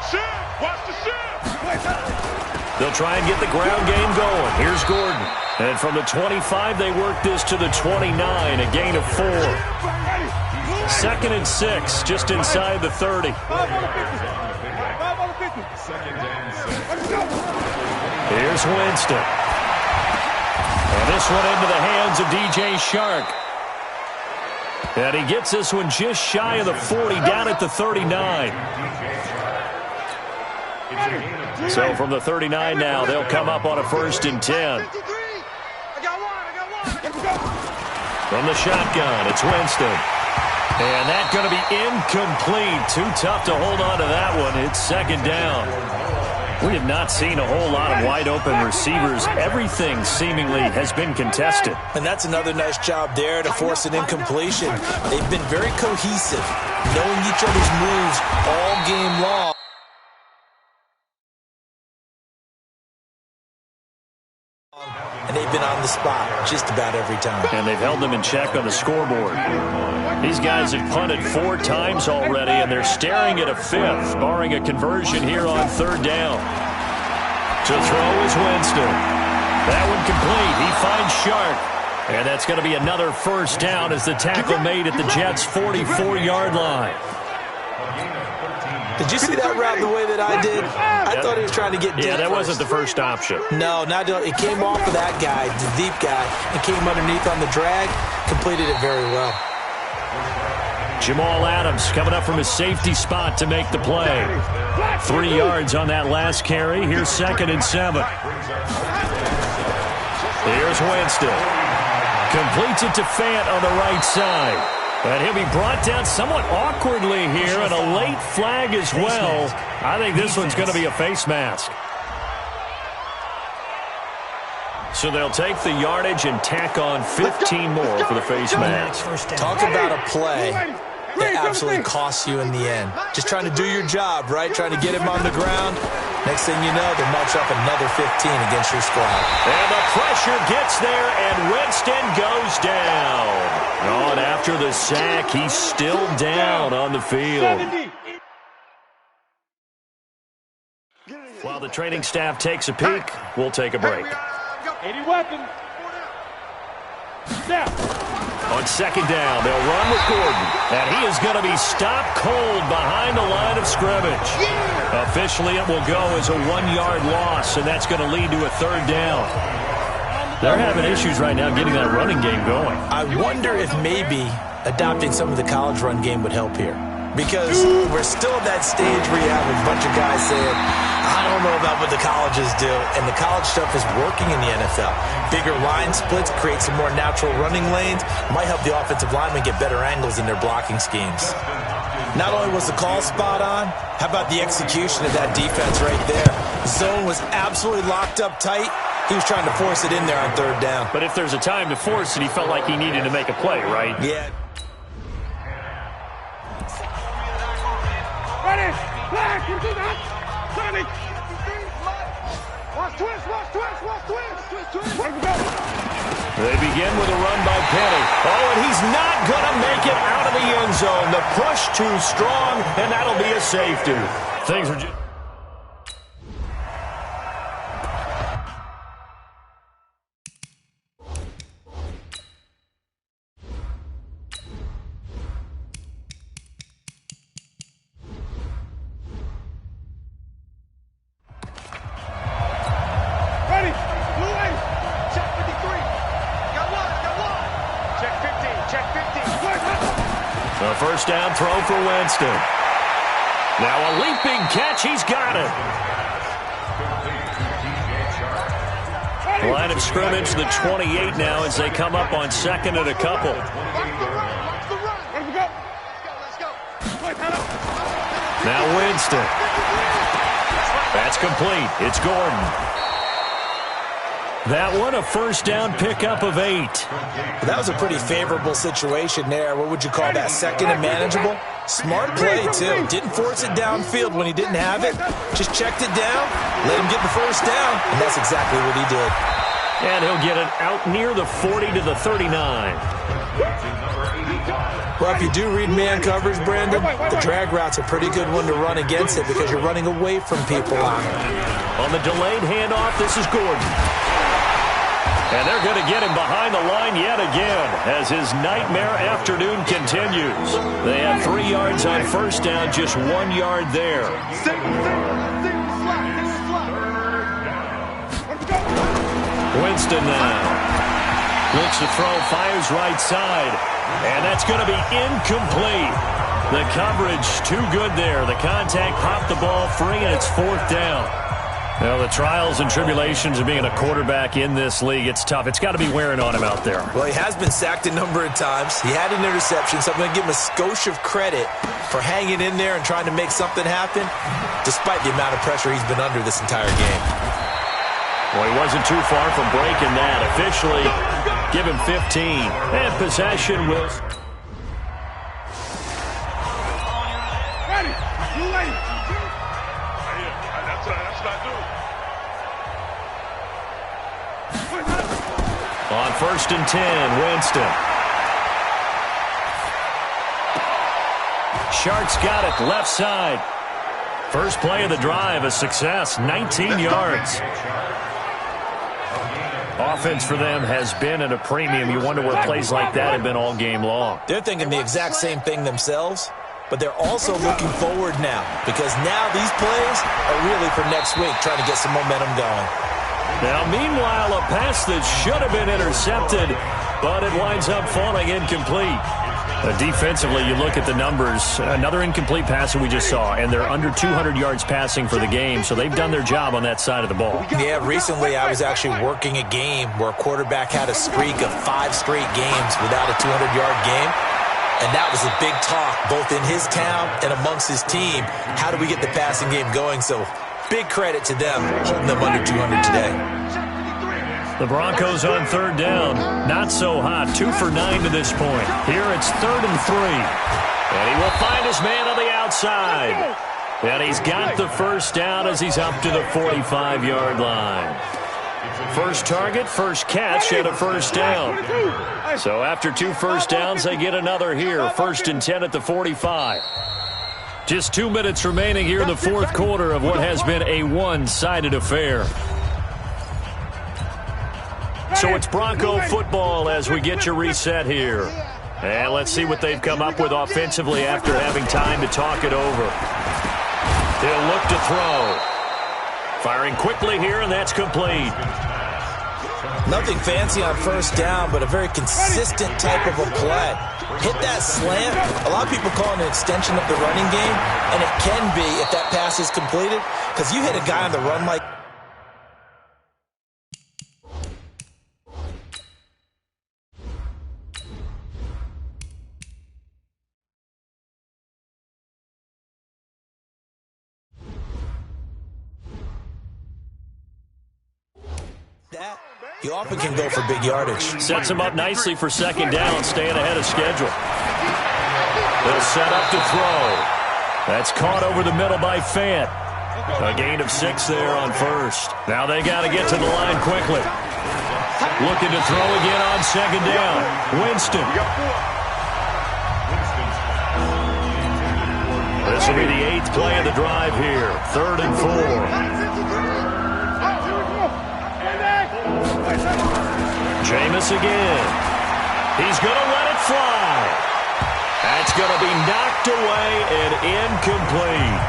E: Shift. Watch the shift.
A: They'll try and get the ground game going. Here's Gordon. And from the 25, they work this to the 29, a gain of 4. 2nd and 6, just inside the 30. Here's Winston. And this one into the hands of DJ Shark. And he gets this one just shy of the 40, down at the 39. So from the 39 now, they'll come up on a 1st and 10. From the shotgun, it's Winston. And that's going to be incomplete. Too tough to hold on to that one. It's 2nd down. We have not seen a whole lot of wide-open receivers. Everything seemingly has been contested.
B: And that's another nice job there to force an incompletion. They've been very cohesive, knowing each other's moves all game long. And they've been on the spot just about every time.
A: And they've held them in check on the scoreboard. These guys have punted 4 times already, and they're staring at a 5th, barring a conversion here on 3rd down. To throw is Winston. That one complete. He finds Shark. And that's going to be another 1st down as the tackle made at the Jets' 44-yard line.
B: Did you see that route the way that I did? I thought he was trying to get deep.
A: Yeah, that wasn't the first option.
B: No, it came off of that guy, the deep guy, and came underneath on the drag. Completed it very well.
A: Jamal Adams coming up from his safety spot to make the play. 3 yards on that last carry. Here's 2nd and 7. Here's Winston. Completes it to Fant on the right side. And he'll be brought down somewhat awkwardly here, and a late flag as well. I think this one's going to be a face mask. So they'll take the yardage and tack on 15 more for the face mask.
B: Talk about a play that absolutely costs you in the end. Just trying to do your job, right? Trying to get him on the ground. Next thing you know, they march up another 15 against your squad.
A: And the pressure gets there, and Winston goes down. And after the sack, he's still down on the field. While the training staff takes a peek, we'll take a break.
C: 80 weapons. Snap.
A: On 2nd down, they'll run with Gordon. And he is going to be stopped cold behind the line of scrimmage. Officially, it will go as a 1-yard loss, and that's going to lead to a 3rd down. They're having issues right now getting that running game going.
B: I wonder if maybe adopting some of the college run game would help here. Because we're still at that stage where you have a bunch of guys saying, I don't know about what the colleges do. And the college stuff is working in the NFL. Bigger line splits, create some more natural running lanes. Might help the offensive linemen get better angles in their blocking schemes. Not only was the call spot on, how about the execution of that defense right there? Zone was absolutely locked up tight. He was trying to force it in there on third down.
A: But if there's a time to force it, he felt like he needed to make a play, right?
B: Yeah.
E: Ready? Flag. You do that. Sonic. Watch twist. Watch twist. Watch twist. Twist. Twist. Let's go.
A: They begin with a run by Penny. Oh, and he's not going to make it out of the end zone. The push too strong, and that'll be a safety. Things are just...
E: Ready? Blue 8. Check 53. Got one. Check 15. Check 15.
A: A first down throw for Winston. Now a leaping catch. He's got it. Line of scrimmage, the 28 now as they come up on second and a couple.
E: Watch the run. Watch the run. Let's go. Let's go. Let's go.
A: Now Winston. That's complete. It's Gordon. That one, a first down pickup of 8.
B: That was a pretty favorable situation there. What would you call that? Second and manageable? Smart play, too. Didn't force it downfield when he didn't have it. Just checked it down, let him get the first down, and that's exactly what he did.
A: And he'll get it out near the 40 to the 39.
B: Well, if you do read man coverage, Brandon, the drag route's a pretty good one to run against it because you're running away from people on it.
A: On the delayed handoff, this is Gordon. And they're going to get him behind the line yet again as his nightmare afternoon continues. They have 3 yards on first down, just 1 yard there. Winston now. Looks to throw, fires right side. And that's going to be incomplete. The coverage too good there. The contact popped the ball free, and it's fourth down. Well, the trials and tribulations of being a quarterback in this league, it's tough. It's got to be wearing on him out there.
B: Well, he has been sacked a number of times. He had an interception, so I'm going to give him a skosh of credit for hanging in there and trying to make something happen, despite the amount of pressure he's been under this entire game.
A: Well, he wasn't too far from breaking that. Officially, give him 15. And possession will...
E: Ready? Blue 8. That's what I do.
A: On first and 10, Winston. Sharks got it, left side. First play of the drive, a success, 19 yards. Offense for them has been at a premium. You wonder where plays like that have been all game long.
B: They're thinking the exact same thing themselves, but they're also looking forward now because now these plays are really for next week, trying to get some momentum going.
A: Now, meanwhile, a pass that should have been intercepted, but it winds up falling incomplete. Defensively, you look at the numbers. Another incomplete pass that we just saw, and they're under 200 yards passing for the game, so they've done their job on that side of the ball.
B: Yeah, recently I was actually working a game where a quarterback had a streak of 5 straight games without a 200-yard game, and that was a big talk both in his town and amongst his team. How do we get the passing game going? So big credit to them holding them under 200 today.
A: The Broncos on third down. Not so hot. 2 for 9 to this point. Here it's 3rd and 3. And he will find his man on the outside. And he's got the first down as he's up to the 45-yard line. First target, first catch, and a first down. So after 2 first downs, they get another here. 1st and 10 at the 45. Just 2 minutes remaining here in the fourth quarter of what has been a one-sided affair. So it's Bronco football as we get your reset here. And let's see what they've come up with offensively after having time to talk it over. He'll look to throw. Firing quickly here, and that's complete.
B: Nothing fancy on first down, but a very consistent type of a play. Hit that slant. A lot of people call it an extension of the running game, and it can be if that pass is completed, because you hit a guy on the run like He often can go for big yardage.
A: Sets him up nicely for second down, staying ahead of schedule. They'll set up to throw. That's caught over the middle by Fant. A gain of 6 there on first. Now they got to get to the line quickly. Looking to throw again on second down. Winston. This will be the 8th play of the drive here. 3rd and 4. Jameis again. He's going to let it fly. That's going to be knocked away and incomplete.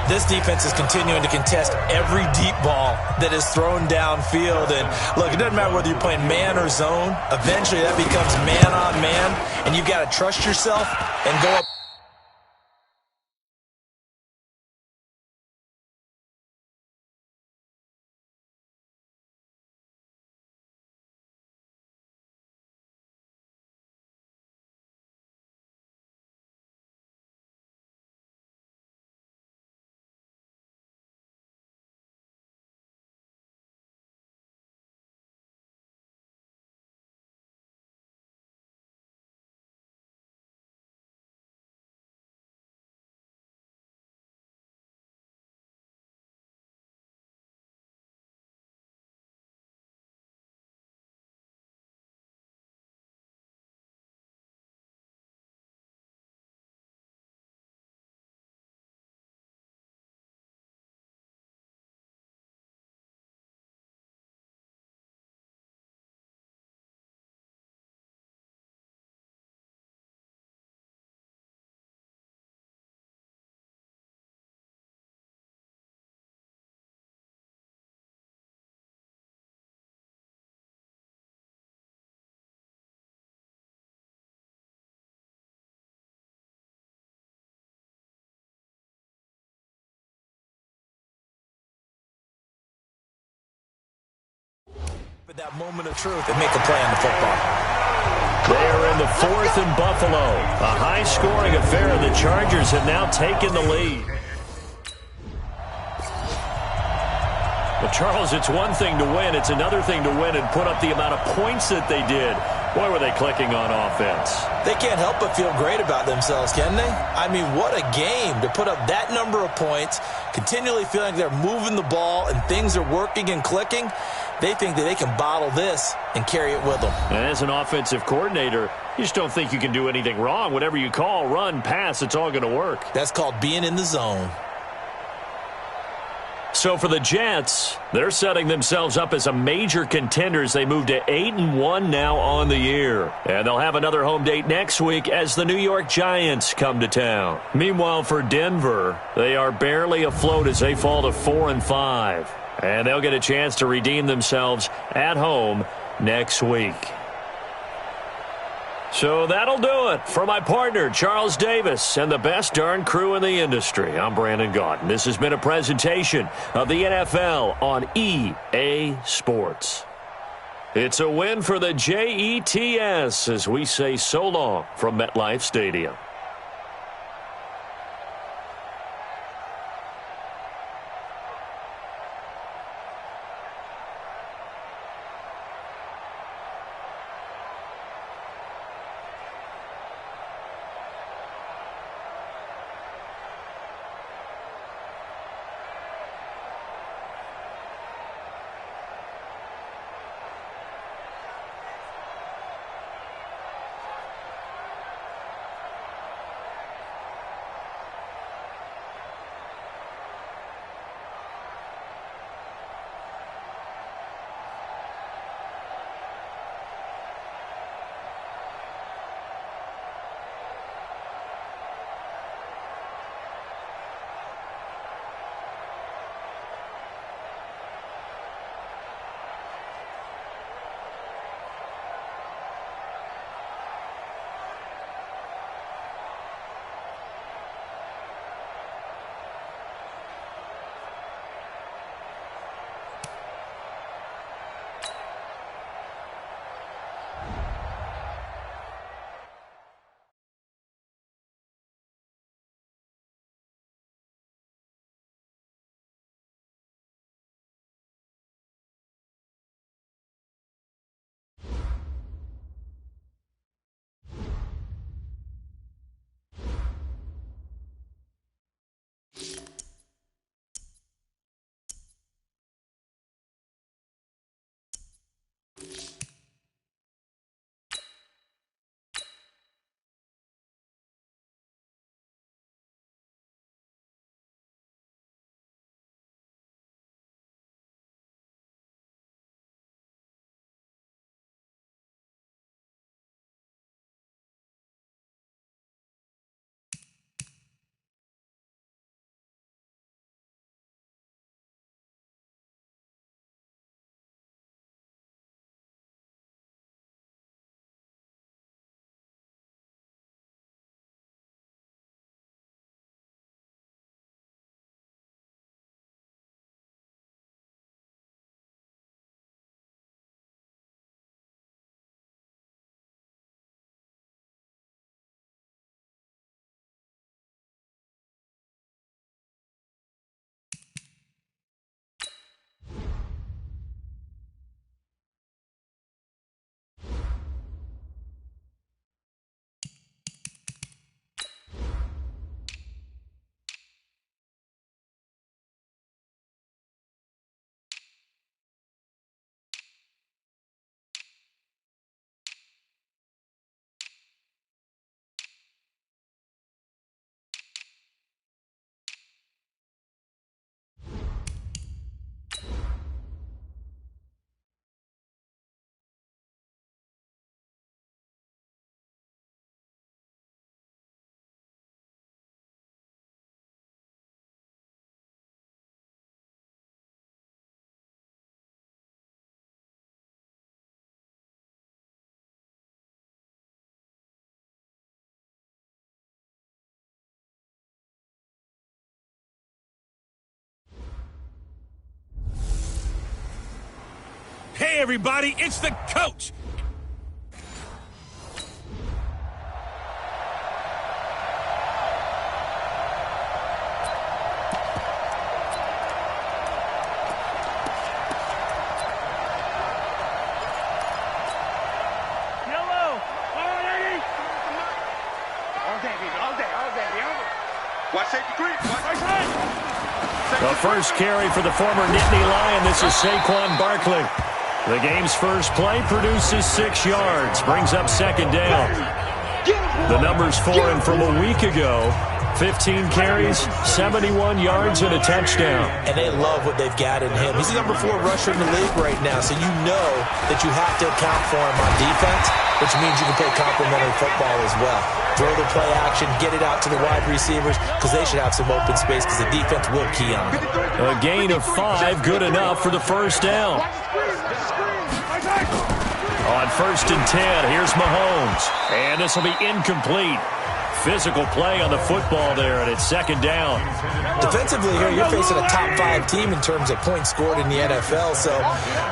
B: This defense is continuing to contest every deep ball that is thrown downfield. And look, it doesn't matter whether you're playing man or zone. Eventually that becomes man on man, and you've got to trust yourself and go up. That moment of truth and make a play on the football.
A: They are in the 4th and Buffalo. A high-scoring affair. The Chargers have now taken the lead. But, Charles, it's one thing to win. It's another thing to win and put up the amount of points that they did. Boy, were they clicking on offense.
B: They can't help but feel great about themselves, can they? I mean, what a game to put up that number of points, continually feeling like they're moving the ball and things are working and clicking. They think that they can bottle this and carry it with them.
A: And as an offensive coordinator, you just don't think you can do anything wrong. Whatever you call, run, pass, it's all going to work.
B: That's called being in the zone.
A: So for the Jets, they're setting themselves up as a major contender as they move to 8-1 now on the year. And they'll have another home date next week as the New York Giants come to town. Meanwhile, for Denver, they are barely afloat as they fall to 4-5. And they'll get a chance to redeem themselves at home next week. So that'll do it. For my partner, Charles Davis, and the best darn crew in the industry, I'm Brandon Gaudin. This has been a presentation of the NFL on EA Sports. It's a win for the Jets as we say so long from MetLife Stadium.
F: Hey, everybody, it's the coach.
A: The first carry for the former Nittany Lion. This is Saquon Barkley. The game's first play produces 6 yards, brings up second down. The numbers for him from a week ago: 15 carries, 71 yards, and a touchdown.
B: And they love what they've got in him. He's the number 4 rusher in the league right now, so you know that you have to account for him on defense, which means you can play complementary football as well. Throw the play action, get it out to the wide receivers, because they should have some open space, because the defense will key on it.
A: A gain of 5, good enough for the first down. On 1st and 10, here's Mahomes. And this will be incomplete. Physical play on the football there, and it's second down.
B: Defensively here, you're facing a top 5 team in terms of points scored in the NFL. So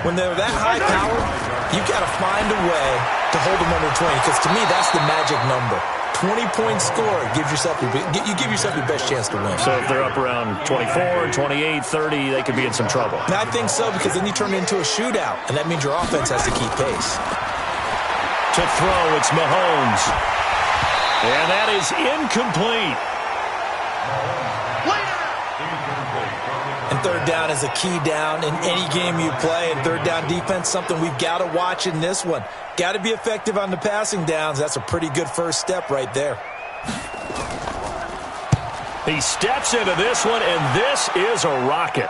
B: when they're that high powered, you've got to find a way to hold them under 20, because to me, that's the magic number. 20-point score gives yourself you give yourself your best chance to win.
A: So if they're up around 24, 28, 30, they could be in some trouble.
B: Now, I think so, because then you turn it into a shootout, and that means your offense has to keep pace.
A: To throw, it's Mahomes. And that is incomplete.
B: And third down is a key down in any game you play. And third down defense, something we've got to watch in this one. Got to be effective on the passing downs. That's a pretty good first step right there.
A: He steps into this one, and this is a rocket.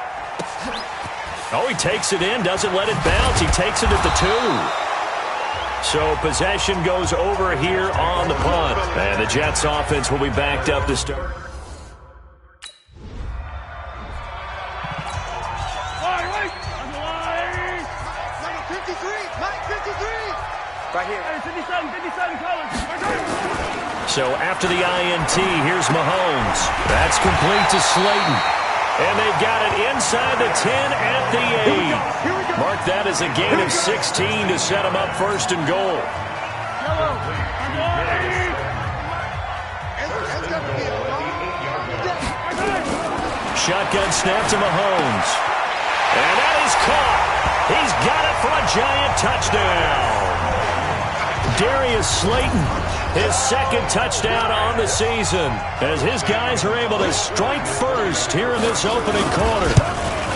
A: Oh, he takes it in, doesn't let it bounce. He takes it at the 2. So possession goes over here on the punt. And the Jets offense will be backed up to start.
E: Right here. 57 colors.
A: So after the INT, here's Mahomes. That's complete to Slayton. And they've got it inside the 10 at the 8. Mark that as a gain of 16 to set them up 1st and goal. Shotgun snap to Mahomes. And that is caught. He's got it for a giant touchdown. Darius Slayton, his 2nd touchdown on the season, as his guys are able to strike first here in this opening quarter.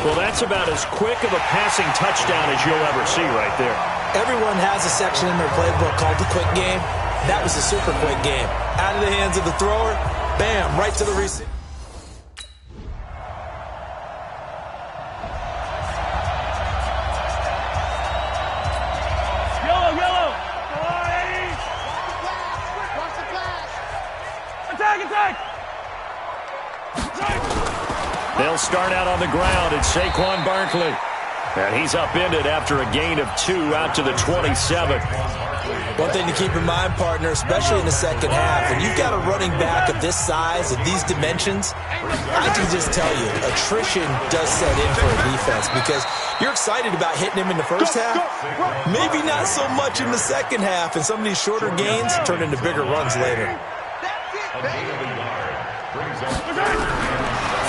A: Well, that's about as quick of a passing touchdown as you'll ever see right there.
B: Everyone has a section in their playbook called the quick game. That was a super quick game. Out of the hands of the thrower, bam, right to the receiver.
A: They'll start out on the ground. It's Saquon Barkley. And he's upended after a gain of 2 out to the 27.
B: One thing to keep in mind, partner, especially in the second half, when you've got a running back of this size, of these dimensions, I can just tell you, attrition does set in for a defense, because you're excited about hitting him in the first half, maybe not so much in the second half, and some of these shorter gains turn into bigger runs later.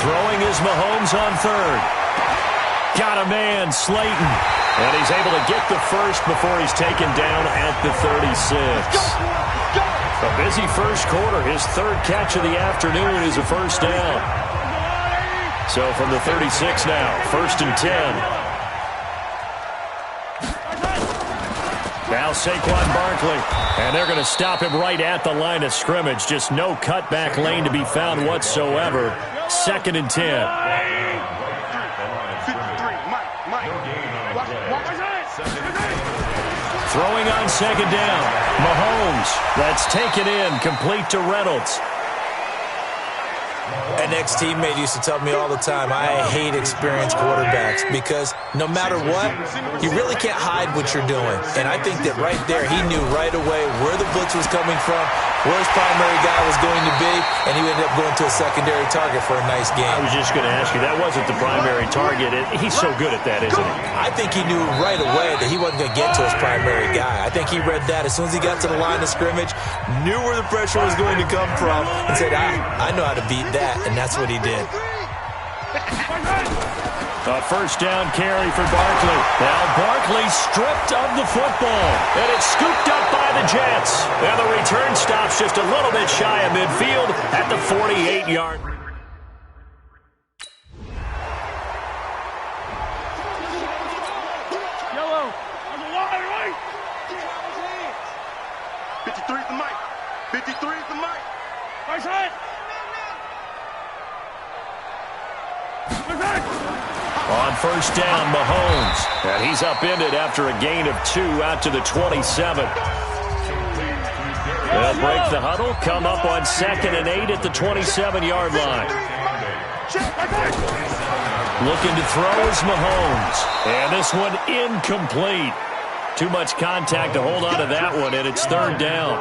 A: Throwing is Mahomes on 3rd. Got a man, Slayton. And he's able to get the first before he's taken down at the 36. A busy first quarter. His 3rd catch of the afternoon is a first down. So from the 36 now, 1st and 10. Now Saquon Barkley. And they're going to stop him right at the line of scrimmage. Just no cutback lane to be found whatsoever. 2nd and 10. Throwing on 2nd down. Mahomes. That's taken in. Complete to Reynolds.
B: An ex-teammate used to tell me all the time, I hate experienced quarterbacks, because no matter what, you really can't hide what you're doing. And I think that right there, he knew right away where the blitz was coming from, where his primary guy was going to be, and he ended up going to a secondary target for a nice game.
A: I was just going to ask you, that wasn't the primary target. He's so good at that, isn't he?
B: I think he knew right away that he wasn't going to get to his primary guy. I think he read that as soon as he got to the line of scrimmage, knew where the pressure was going to come from, and said, I know how to beat that, and that's what he did.
A: A first down carry for Barkley. Now Barkley stripped of the football, and it's scooped up by the Jets. And the return stops just a little bit shy of midfield at the 48-yard.
C: Yellow. On the line, right? 53 is the mic. 53 is the mic. Right side.
A: On first down, Mahomes. And he's upended after a gain of 2 out to the 27. They'll break the huddle, come up on 2nd and 8 at the 27-yard line. Looking to throw is Mahomes. And this one incomplete. Too much contact to hold on to that one, and it's 3rd down.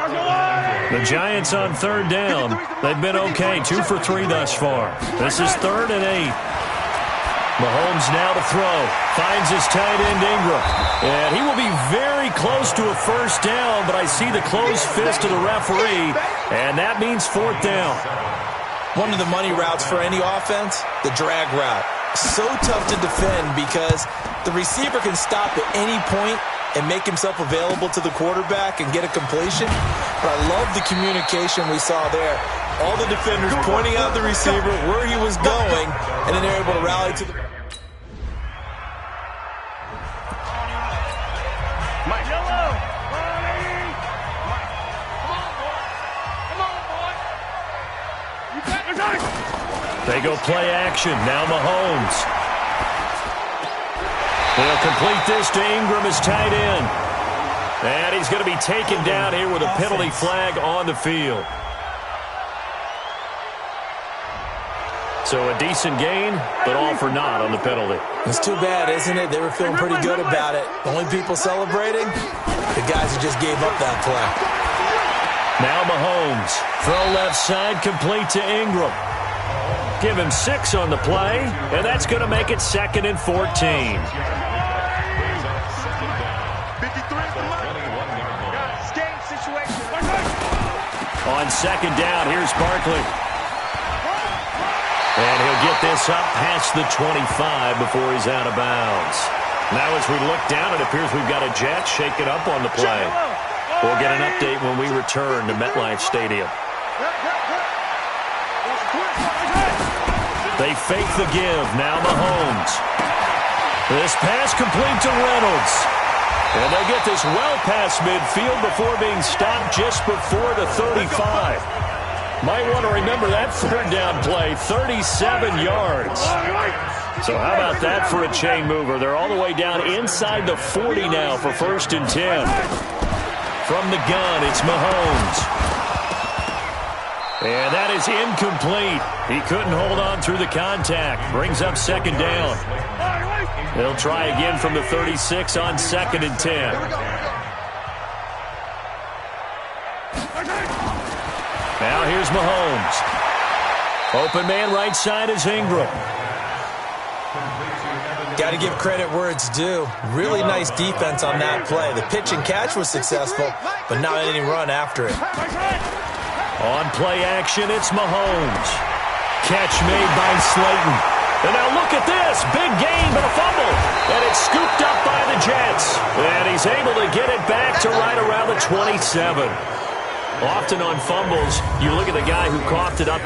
A: The Giants on 3rd down. They've been okay, 2 for 3 thus far. This is 3rd and 8. Mahomes now to throw. Finds his tight end Ingram. And he will be very close to a first down, but I see the closed fist of the referee, and that means 4th down.
B: One of the money routes for any offense, the drag route. So tough to defend because the receiver can stop at any point and make himself available to the quarterback and get a completion. But I love the communication we saw there. All the defenders pointing out the receiver, where he was going, and then they're able to rally to the...
C: Mike. Yellow. Mike. Come on, boy. You got the guy.
A: They go play action. Now Mahomes. They'll complete this to Ingram as tight end. And he's going to be taken down here with a penalty flag on the field. So a decent gain, but all for naught on the penalty.
B: It's too bad, isn't it? They were feeling pretty good about it. The only people celebrating, the guys who just gave up that play.
A: Now Mahomes. Throw left side, complete to Ingram. Give him 6 on the play, and that's going to make it 2nd and 14. On 2nd down, here's Barkley. And he'll get this up past the 25 before he's out of bounds. Now as we look down, it appears we've got a Jet shaken up on the play. We'll get an update when we return to MetLife Stadium. They fake the give. Now Mahomes. This pass complete to Reynolds. And they'll get this well past midfield before being stopped just before the 35. Might want to remember that 3rd down play, 37 yards. So how about that for a chain mover? They're all the way down inside the 40 now for 1st and 10. From the gun, it's Mahomes. And that is incomplete. He couldn't hold on through the contact. Brings up 2nd down. They'll try again from the 36 on 2nd and 10. Now here's Mahomes. Open man right side is Ingram.
B: Got to give credit where it's due. Really nice defense on that play. The pitch and catch was successful, but not any run after it.
A: On play action, it's Mahomes. Catch made by Slayton. And now look at this. Big gain, but a fumble. And it's scooped up by the Jets. And he's able to get it back to right around the 27. Often on fumbles, you look at the guy who coughed it up.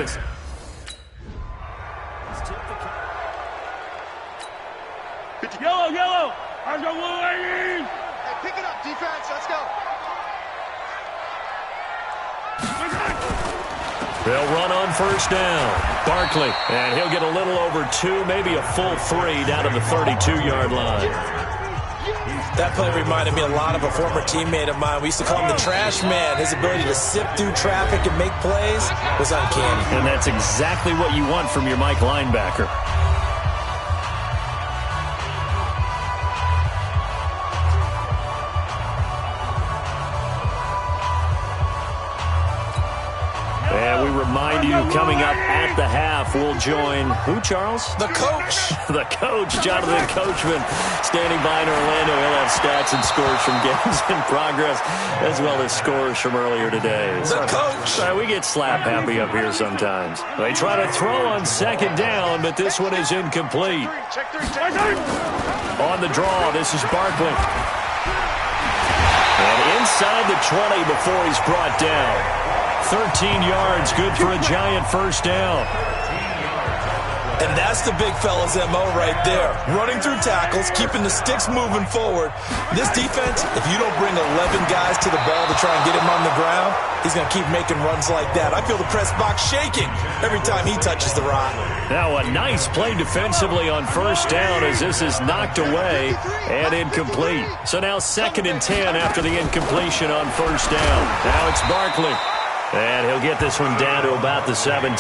C: Yellow, yellow. I got one lady.
E: Hey, pick it up, defense. Let's go.
A: They'll run on first down. Barkley, and he'll get a little over 2, maybe a full 3 down to the 32-yard line.
B: That play reminded me a lot of a former teammate of mine. We used to call him the trash man. His ability to sift through traffic and make plays was uncanny.
A: And that's exactly what you want from your Mike linebacker. remind you, coming up at the half, we'll join who, Charles?
B: The coach.
A: The coach, Jonathan Coachman, standing by in Orlando. He'll have stats and scores from games in progress, as well as scores from earlier today.
B: The coach.
A: We get slap happy up here sometimes. They try to throw on second down, but this one is incomplete. On the draw, this is Barkley. And inside the 20 before he's brought down. 13 yards, good for a giant first down.
B: And that's the big fella's MO right there. Running through tackles, keeping the sticks moving forward. This defense, if you don't bring 11 guys to the ball to try and get him on the ground, he's going to keep making runs like that. I feel the press box shaking every time he touches the rock.
A: Now a nice play defensively on first down as this is knocked away and incomplete. So now 2nd and 10 after the incompletion on first down. Now it's Barkley. And he'll get this one down to about the 17.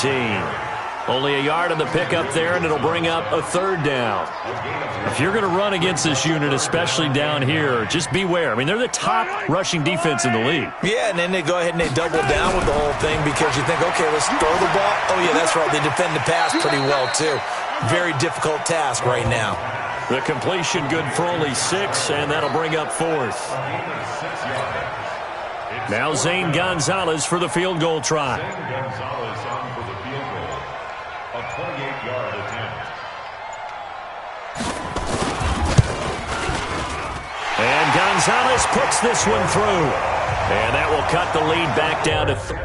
A: Only a yard on the pickup there, and it'll bring up a 3rd down. If you're going to run against this unit, especially down here, just beware. I mean, they're the top rushing defense in the league.
B: Yeah, and then they go ahead and they double down with the whole thing because you think, okay, let's throw the ball. Oh, yeah, that's right. They defend the pass pretty well, too. Very difficult task right now.
A: The completion good for only 6, and that'll bring up 4th. Now Zane Gonzalez for the field goal try.
D: A 28-yard attempt.
A: And Gonzalez puts this one through. And that will cut the lead back down to 3.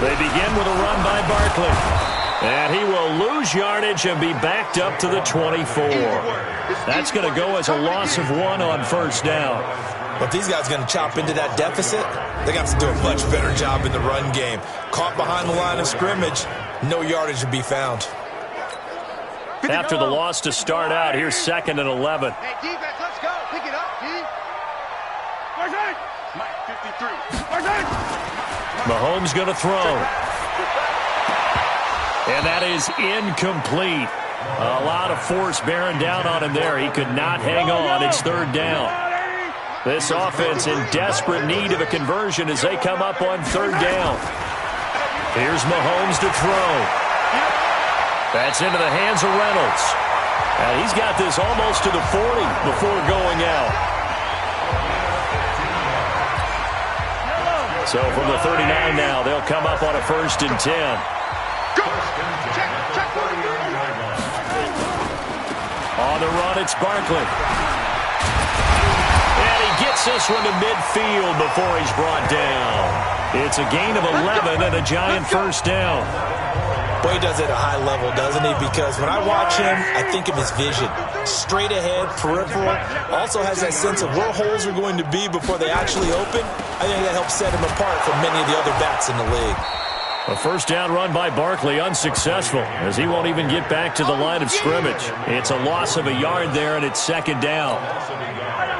A: They begin with a run by Barkley. And he will lose yardage and be backed up to the 24. That's going to go as a loss of 1 on first down.
B: But these guys are going to chop into that deficit. They got to do a much better job in the run game. Caught behind the line of scrimmage, no yardage to be found.
A: After the loss to start out, here's 2nd and 11.
E: Hey, defense, let's go. Pick it up, D. Mike, 53.
A: Mahomes going to throw. And that is incomplete. A lot of force bearing down on him there. He could not hang on. It's 3rd down. This offense in desperate need of a conversion as they come up on 3rd down. Here's Mahomes to throw. That's into the hands of Reynolds. And he's got this almost to the 40 before going out. So from the 39 now, they'll come up on a 1st and 10. On the run, it's Barkley. And he gets this one to midfield before he's brought down. It's a gain of 11 and a giant first down.
B: Boy, he does it at a high level, doesn't he? Because when I watch him, I think of his vision. Straight ahead, peripheral. Also has that sense of where holes are going to be before they actually open. I think that helps set him apart from many of the other backs in the league.
A: A first down run by Barkley unsuccessful as he won't even get back to the line of scrimmage. It's a loss of a yard there, and it's 2nd down.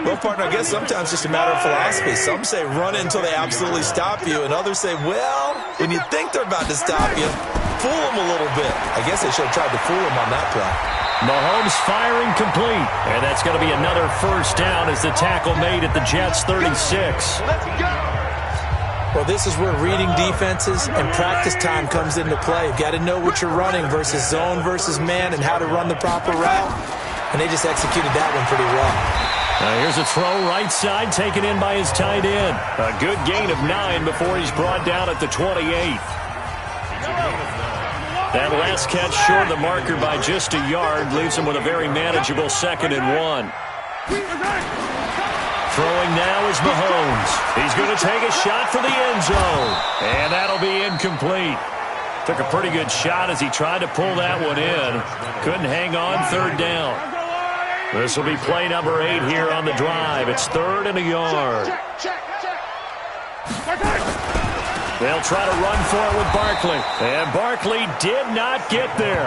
B: Well, partner, I guess sometimes it's just a matter of philosophy. Some say run until they absolutely stop you, and others say, well, when you think they're about to stop you, fool them a little bit. I guess they should have tried to fool him on that play.
A: Mahomes firing complete, and that's going to be another first down as the tackle made at the Jets' 36.
E: Let's go.
B: Well, this is where reading defenses and practice time comes into play. You've got to know what you're running versus zone versus man and how to run the proper route. And they just executed that one pretty well.
A: Now here's a throw right side taken in by his tight end. A good gain of 9 before he's brought down at the 28. That last catch short of the marker by just a yard leaves him with a very manageable 2nd and 1. Throwing now is Mahomes. He's going to take a shot for the end zone. And that'll be incomplete. Took a pretty good shot as he tried to pull that one in. Couldn't hang on, 3rd down. This will be play number 8 here on the drive. It's 3rd and a yard. They'll try to run for it with Barkley. And Barkley did not get there.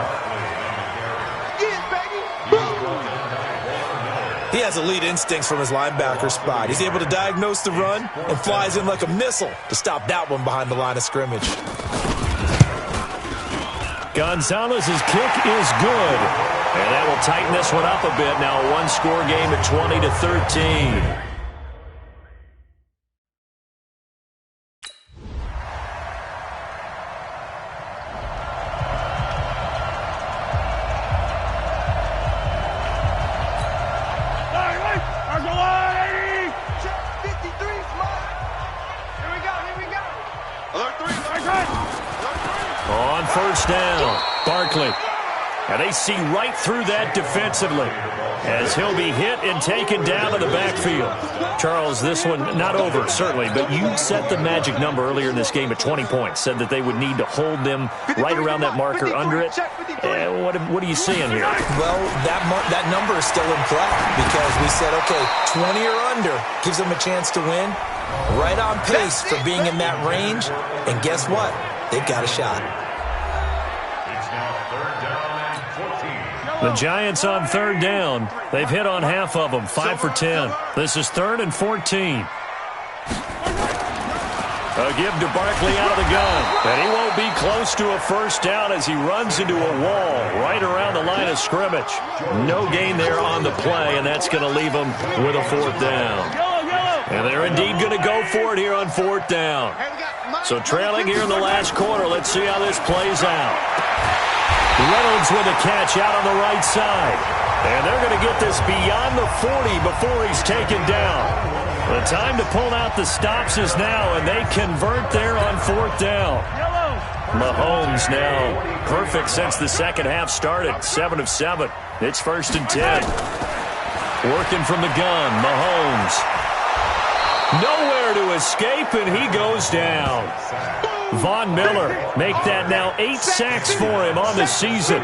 B: He has elite instincts from his linebacker spot. He's able to diagnose the run and flies in like a missile to stop that one behind the line of scrimmage.
A: Gonzalez's kick is good. And that will tighten this one up a bit. Now a one-score game at 20-13. On first down, Barkley. And they see right through that defensively as he'll be hit and taken down to the backfield. Charles, this one not over, certainly, but you set the magic number earlier in this game at 20 points, said that they would need to hold them right around that marker under it. What are you seeing here?
B: Well, that number is still in play because we said, okay, 20 or under gives them a chance to win. Right on pace for being in that range. And guess what? They've got a shot.
A: The Giants on third down. They've hit on half of them, 5 for 10. This is 3rd and 14. A give to Barkley out of the gun. And he won't be close to a first down as he runs into a wall right around the line of scrimmage. No gain there on the play, and that's going to leave him with a 4th down. And they're indeed going to go for it here on 4th down. So trailing here in the last quarter, let's see how this plays out. Reynolds with a catch out on the right side. And they're going to get this beyond the 40 before he's taken down. The time to pull out the stops is now, and they convert there on 4th down. Mahomes now perfect since the second half started, 7 of 7. It's 1st and 10. Working from the gun, Mahomes. Nowhere to escape, and he goes down. Von Miller make that now 8 sacks for him on the season.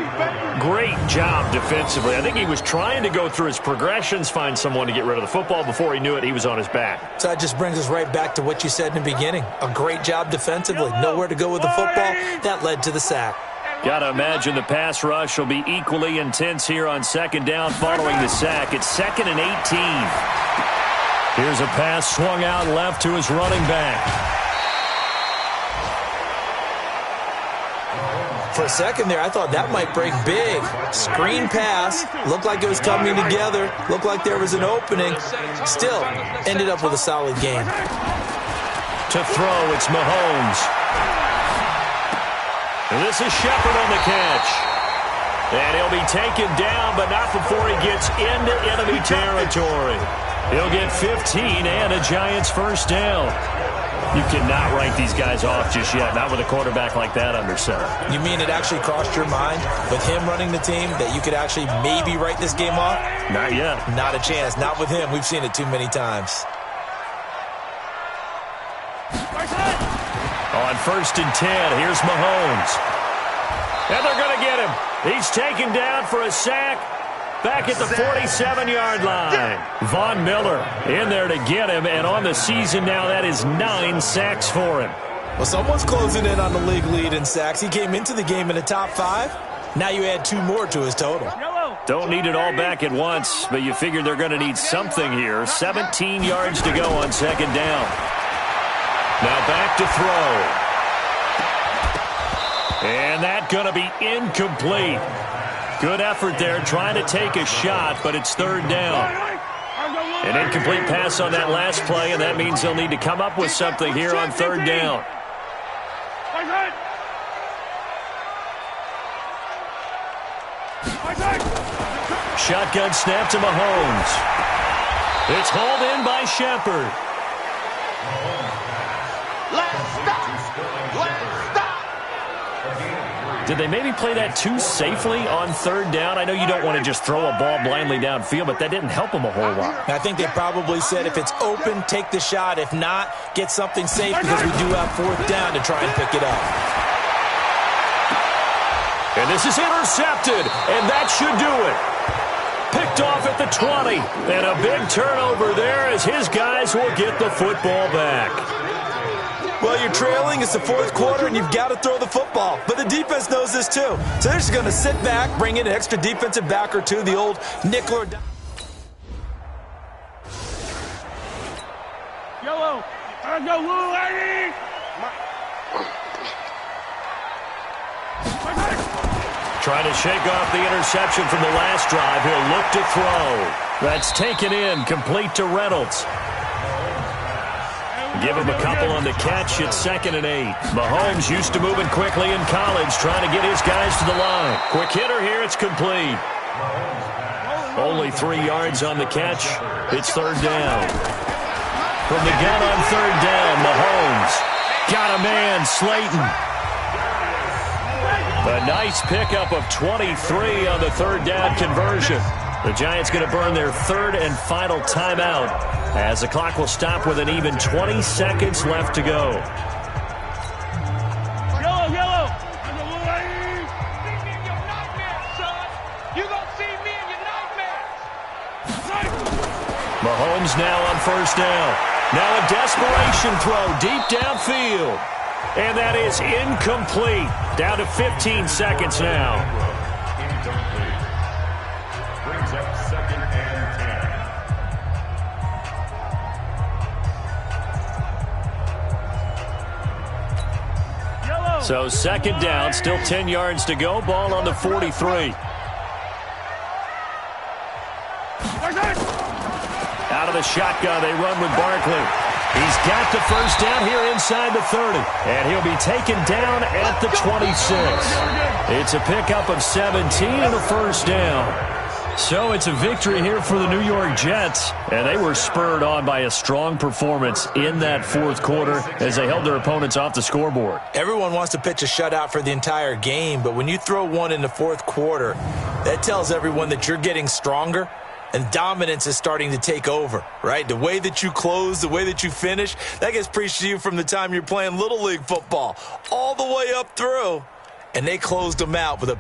A: Great job defensively. I think he was trying to go through his progressions, find someone to get rid of the football. Before he knew it, he was on his back.
B: So that just brings us right back to what you said in the beginning. A great job defensively. Nowhere to go with the football. That led to the sack.
A: Got to imagine the pass rush will be equally intense here on 2nd down following the sack. It's 2nd and 18. Here's a pass swung out left to his running back.
B: For a second there, I thought that might break big. Screen pass. Looked like it was coming together. Looked like there was an opening. Still, ended up with a solid game.
A: To throw, it's Mahomes. And this is Shepard on the catch. And he'll be taken down, but not before he gets into enemy territory. He'll get 15 and a Giants 1st down. You cannot write these guys off just yet, not with a quarterback like that under center.
B: You mean it actually crossed your mind with him running the team that you could actually maybe write this game off?
A: Not yet.
B: Not a chance. Not with him. We've seen it too many times.
A: On 1st and 10, here's Mahomes. And they're going to get him. He's taken down for a sack. Back at the 47-yard line. Von Miller in there to get him, and on the season now, that is 9 sacks for him.
B: Well, someone's closing in on the league lead in sacks. He came into the game in the top 5. Now you add 2 more to his total.
A: Don't need it all back at once, but you figure they're going to need something here. 17 yards to go on 2nd down. Now back to throw. And that's going to be incomplete. Good effort there, trying to take a shot, but it's 3rd down. An incomplete pass on that last play, and that means they'll need to come up with something here on 3rd down. Shotgun snap to Mahomes. It's hauled in by Shepard. Did they maybe play that too safely on 3rd down? I know you don't want to just throw a ball blindly downfield, but that didn't help them a whole lot.
B: I think they probably said if it's open, take the shot. If not, get something safe because we do have 4th down to try and pick it up.
A: And this is intercepted, and that should do it. Picked off at the 20, and a big turnover there as his guys will get the football back.
B: Well, you're trailing. It's the 4th quarter, and you've got to throw the football. But the defense knows this, too. So they're just going to sit back, bring in an extra defensive back or two, the old nickel or dime.
A: Trying to shake off the interception from the last drive. He'll look to throw. That's taken in, complete to Reynolds. Give him a couple on the catch. It's 2nd and 8. Mahomes used to moving quickly in college, trying to get his guys to the line. Quick hitter here. It's complete. Only 3 yards on the catch. It's 3rd down. From the gun on 3rd down, Mahomes got a man, Slayton. A nice pickup of 23 on the 3rd down conversion. The Giants going to burn their 3rd and final timeout as the clock will stop with an even 20 seconds left to go.
C: Yellow. See me in your nightmares, son. You gonna see me in your nightmares.
A: Mahomes now on 1st down. Now a desperation throw deep downfield. And that is incomplete. Down to 15 seconds now.
D: Incomplete. Brings up 2nd and 10.
A: So 2nd down, still 10 yards to go. Ball on the 43. Out of the shotgun, they run with Barkley. He's got the 1st down here inside the 30. And he'll be taken down at the 26. It's a pickup of 17 and a 1st down. So it's a victory here for the New York Jets. And they were spurred on by a strong performance in that 4th quarter as they held their opponents off the scoreboard.
B: Everyone wants to pitch a shutout for the entire game, but when you throw one in the 4th quarter, that tells everyone that you're getting stronger. And dominance is starting to take over, right? The way that you close, the way that you finish, that gets preached to you from the time you're playing Little League football all the way up through. And they closed them out with a